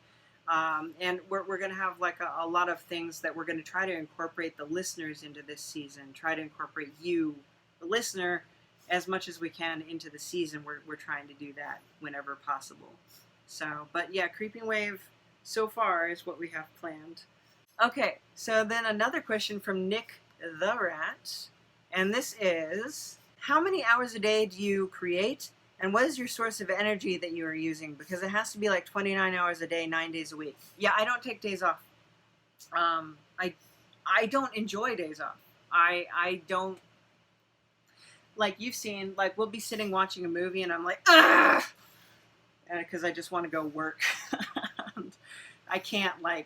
And we're going to have like a lot of things that we're going to try to incorporate the listeners into this season. Try to incorporate you, the listener, as much as we can into the season. We're trying to do that whenever possible. So, but yeah, Creeping Wave so far is what we have planned. Okay, so then another question from Nick the Rat. And this is, how many hours a day do you create? And what is your source of energy that you are using? Because it has to be like 29 hours a day, 9 days a week. Yeah, I don't take days off. I don't enjoy days off. I don't, like you've seen, like we'll be sitting watching a movie and I'm like, ah! Because I just want to go work. I can't I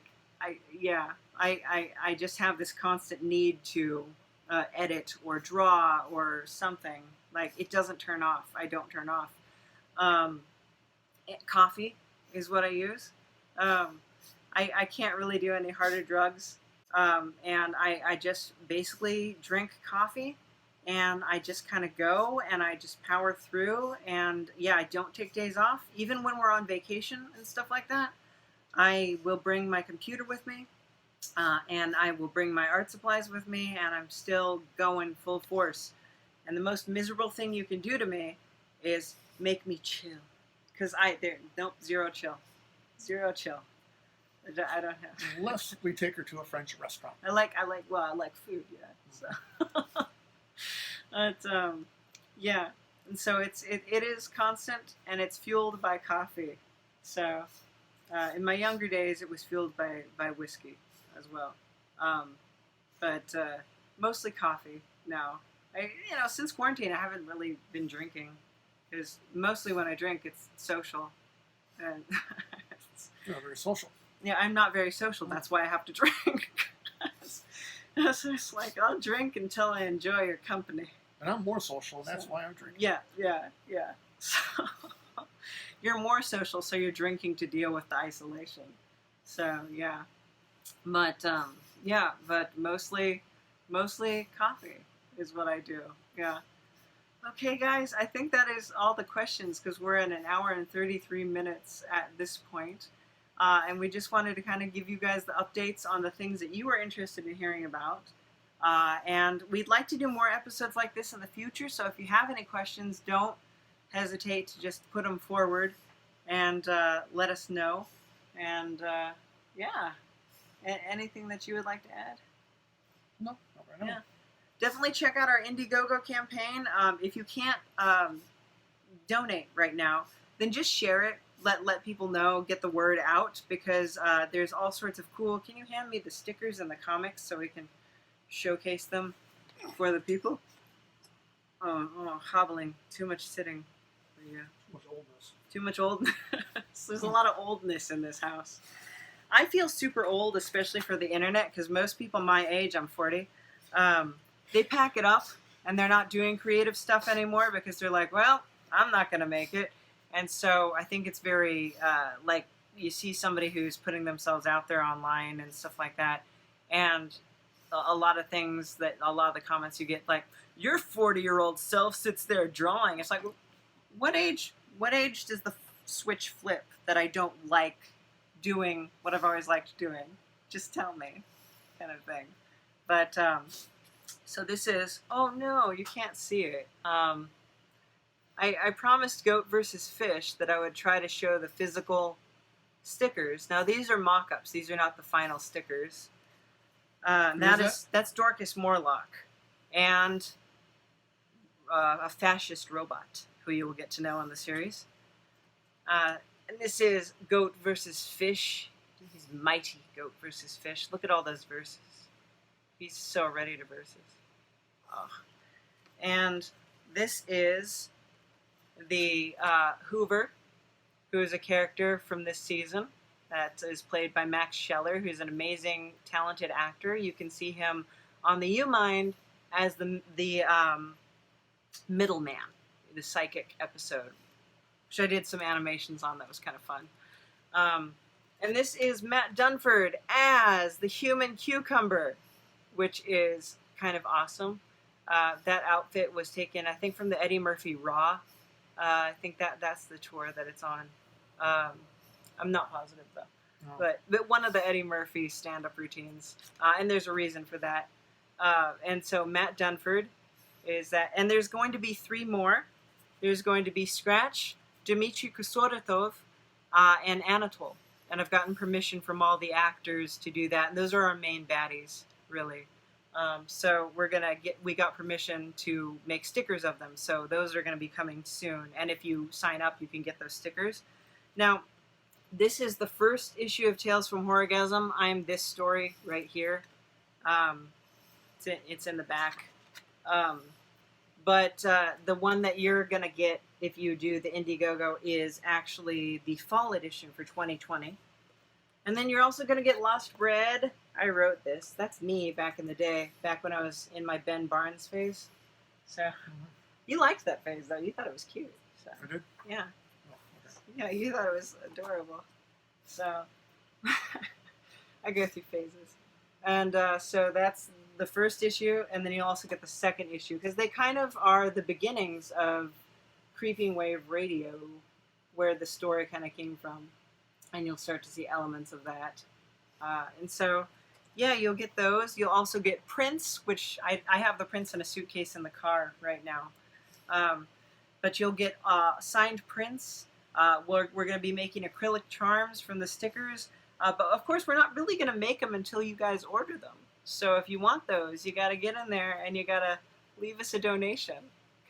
just have this constant need to edit or draw or something. Like, it doesn't turn off. I don't turn off. Coffee is what I use. I can't really do any harder drugs. And I just basically drink coffee and I just kind of go and I just power through. And yeah, I don't take days off. Even when we're on vacation and stuff like that, I will bring my computer with me. And I will bring my art supplies with me, and I'm still going full force. And the most miserable thing you can do to me is make me chill. Because zero chill. Zero chill. I don't have.
Unless we take her to a French restaurant.
I like food, yeah. So, but, yeah. And so it is constant, and it's fueled by coffee. So, in my younger days, it was fueled by whiskey as well. But mostly coffee now. Since quarantine, I haven't really been drinking because mostly when I drink, it's social. And
You're not very social.
Yeah, I'm not very social. That's why I have to drink. So it's like, I'll drink until I enjoy your company.
And I'm more social, and that's why I'm drinking.
Yeah. So, you're more social, so you're drinking to deal with the isolation. So, yeah. But, but mostly coffee is what I do. Yeah. Okay, guys, I think that is all the questions because we're at an hour and 33 minutes at this point. And we just wanted to kind of give you guys the updates on the things that you are interested in hearing about. And we'd like to do more episodes like this in the future, so if you have any questions, don't hesitate to just put them forward and let us know. And yeah, anything that you would like to add?
No, not right now.
Yeah. Definitely check out our Indiegogo campaign. If you can't donate right now, then just share it. Let people know, get the word out, because there's all sorts of cool... Can you hand me the stickers and the comics so we can showcase them for the people? Oh, hobbling. Too much sitting for you.
Too much oldness.
Too much oldness. There's a lot of oldness in this house. I feel super old, especially for the internet, because most people my age, I'm 40, they pack it up and they're not doing creative stuff anymore because they're like, well, I'm not going to make it. And so I think it's very, like, you see somebody who's putting themselves out there online and stuff like that. And a lot of things that, a lot of the comments you get, like, your 40-year-old self sits there drawing. It's like, what age does the switch flip that I don't like doing what I've always liked doing? Just tell me, kind of thing. But, so this is, oh no, you can't see it. I promised Goat versus Fish that I would try to show the physical stickers. Now these are mock-ups. These are not the final stickers. That's Dorcas Morlock and a fascist robot who you will get to know on the series. And this is Goat versus Fish. He's mighty Goat versus Fish. Look at all those verses. He's so ready to versus. Oh. And this is the Hoover, who is a character from this season that is played by Max Scheller, who's an amazing, talented actor. You can see him on the U-Mind as the middleman, the psychic episode, which I did some animations on. That was kind of fun. And this is Matt Dunford as the human cucumber, which is kind of awesome. That outfit was taken, I think, from the Eddie Murphy Raw. I think that's the tour that it's on. I'm not positive, though. No. But one of the Eddie Murphy stand-up routines. And there's a reason for that. And so Matt Dunford is that. And there's going to be 3 more. There's going to be Scratch, Dmitry Kusoritov, and Anatole. And I've gotten permission from all the actors to do that. And those are our main baddies, really. So we got permission to make stickers of them. So those are going to be coming soon. And if you sign up, you can get those stickers. Now, this is the first issue of Tales from Horrorgasm. I'm this story right here. It's in the back. But the one that you're going to get if you do the Indiegogo is actually the fall edition for 2020. And then you're also going to get Lost Bread. I wrote this. That's me back in the day, back when I was in my Ben Barnes phase. So, you liked that phase, though. You thought it was cute. So.
I did?
Yeah.
Oh, okay.
Yeah, you thought it was adorable. So, I go through phases. And so that's the first issue, and then you also get the second issue, because they kind of are the beginnings of Creeping Wave Radio, where the story kind of came from. And you'll start to see elements of that. And so, yeah, you'll get those. You'll also get prints, which I have the prints in a suitcase in the car right now. But you'll get signed prints. We're going to be making acrylic charms from the stickers. But, of course, we're not really going to make them until you guys order them. So if you want those, you got to get in there and you got to leave us a donation.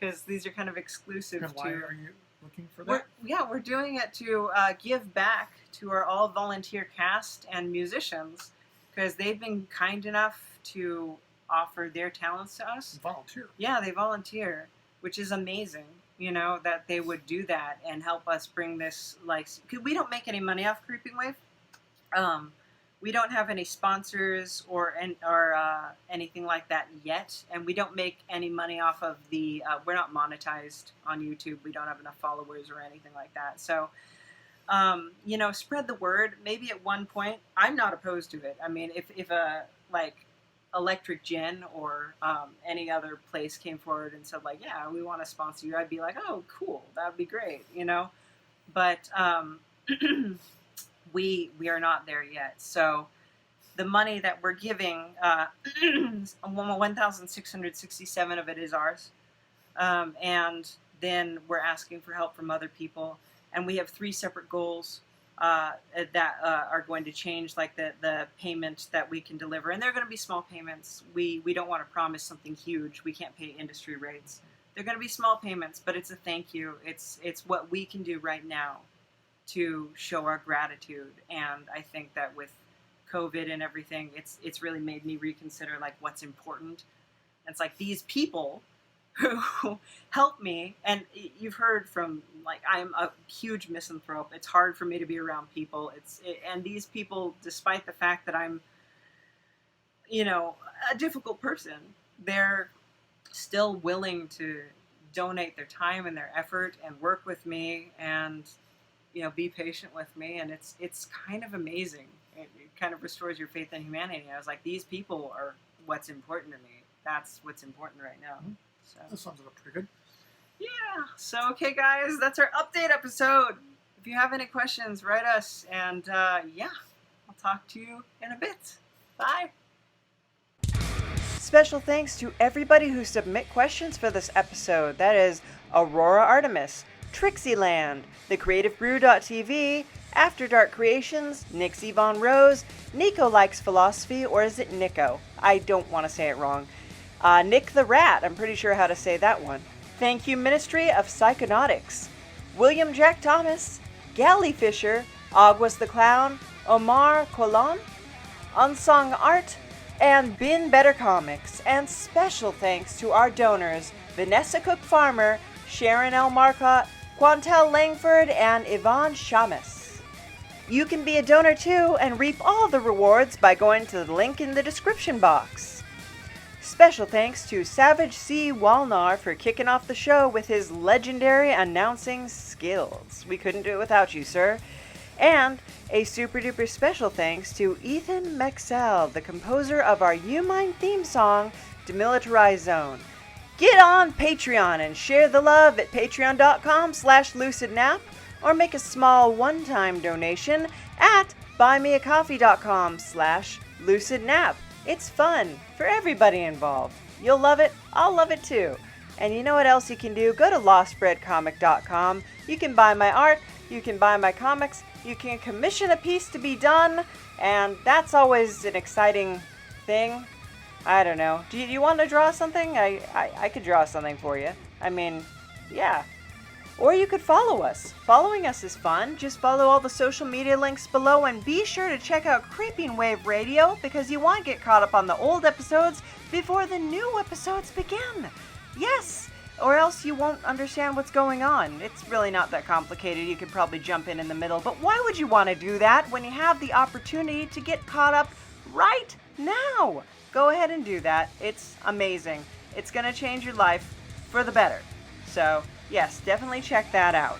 Because these are kind of exclusive to...
Why are you looking for that?
We're doing it to give back to our all-volunteer cast and musicians, because they've been kind enough to offer their talents to us.
Volunteer? Yeah,
they volunteer, which is amazing, you know, that they would do that and help us bring this, like, because we don't make any money off Creeping Wave. We don't have any sponsors or anything like that yet, and we don't make any money off of the, we're not monetized on YouTube. We don't have enough followers or anything like that. So, you know, spread the word. Maybe at one point, I'm not opposed to it. I mean, if a Electric Gin or any other place came forward and said, like, yeah, we want to sponsor you, I'd be like, oh, cool, that would be great, you know? But we are not there yet. So the money that we're giving, 1,667 of it is ours. And then we're asking for help from other people. And we have 3 separate goals that are going to change, like the payment that we can deliver. And they're going to be small payments. We don't want to promise something huge. We can't pay industry rates. They're going to be small payments, but it's a thank you. It's what we can do right now to show our gratitude. And I think that with COVID and everything, it's really made me reconsider like what's important. And it's like these people who help me, and you've heard from, like, I'm a huge misanthrope. It's hard for me to be around people. And these people, despite the fact that I'm, you know, a difficult person, they're still willing to donate their time and their effort and work with me and, you know, be patient with me. And it's kind of amazing. It kind of restores your faith in humanity. I was like, these people are what's important to me. That's what's important right now.
Mm-hmm.
So
that sums it up pretty good.
Yeah. So, okay, guys, that's our update episode. If you have any questions, write us. And, yeah, I'll talk to you in a bit. Bye. Special thanks to everybody who submit questions for this episode. That is Aurora Artemis, Trixieland, TheCreativeBrew.tv, After Dark Creations, Nick's Yvonne Rose, Nico Likes Philosophy, or is it Nico? I don't want to say it wrong. Nick the Rat, I'm pretty sure how to say that one. Thank you, Ministry of Psychonautics. William Jack Thomas, Galley Fisher, Aguas the Clown, Omar Colon, Unsung Art, and Bin Better Comics. And special thanks to our donors, Vanessa Cook Farmer, Sharon L. Marcotte, Quantal Langford, and Yvonne Shammas. You can be a donor too and reap all the rewards by going to the link in the description box. Special thanks to Savage C. Walnar for kicking off the show with his legendary announcing skills. We couldn't do it without you, sir. And a super duper special thanks to Ethan Meixsell, the composer of our You Mind theme song, Demilitarized Zone. Get on Patreon and share the love at patreon.com/lucidnap or make a small one-time donation at buymeacoffee.com/lucidnap. It's fun for everybody involved. You'll love it. I'll love it too. And you know what else you can do? Go to lostbreadcomic.com. You can buy my art. You can buy my comics. You can commission a piece to be done. And that's always an exciting thing. I don't know. Do you want to draw something? I could draw something for you. I mean, yeah. Or you could follow us. Following us is fun. Just follow all the social media links below and be sure to check out Creeping Wave Radio because you want to get caught up on the old episodes before the new episodes begin. Yes! Or else you won't understand what's going on. It's really not that complicated. You could probably jump in the middle. But why would you want to do that when you have the opportunity to get caught up right now? Go ahead and do that. It's amazing. It's going to change your life for the better. So, yes, definitely check that out.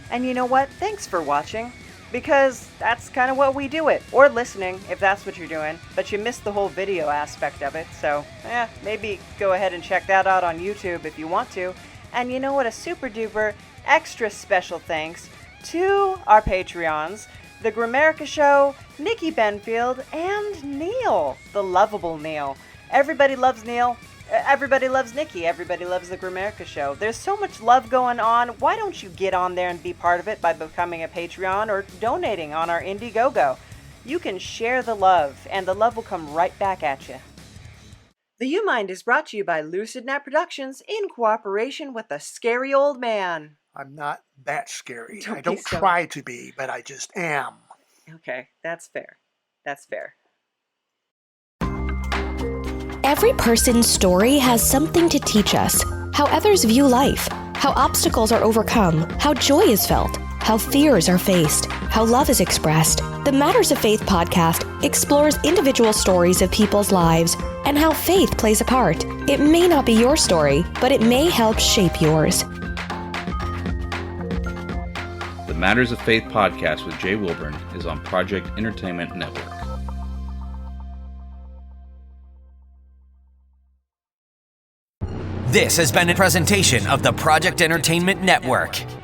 And you know what? Thanks for watching. Because that's kind of what we do it. Or listening, if that's what you're doing. But you missed the whole video aspect of it. So, maybe go ahead and check that out on YouTube if you want to. And you know what? A super duper extra special thanks to our Patreons, The Grammarica Show, Nikki Benfield, and Neil, the lovable Neil. Everybody loves Neil. Everybody loves Nikki. Everybody loves The Grammarica Show. There's so much love going on. Why don't you get on there and be part of it by becoming a Patreon or donating on our Indiegogo? You can share the love, and the love will come right back at you. The U Mind is brought to you by Lucid Nap Productions in cooperation with the Scary Old Man.
I'm not that scary.
Don't
I don't
be so.
try to be, but I just am.
Okay, that's fair. That's fair.
Every person's story has something to teach us. How others view life, how obstacles are overcome, how joy is felt, how fears are faced, how love is expressed. The Matters of Faith podcast explores individual stories of people's lives and how faith plays a part. It may not be your story, but it may help shape yours.
The Matters of Faith podcast with Jay Wilburn is on Project Entertainment Network.
This has been a presentation of the Project Entertainment Network.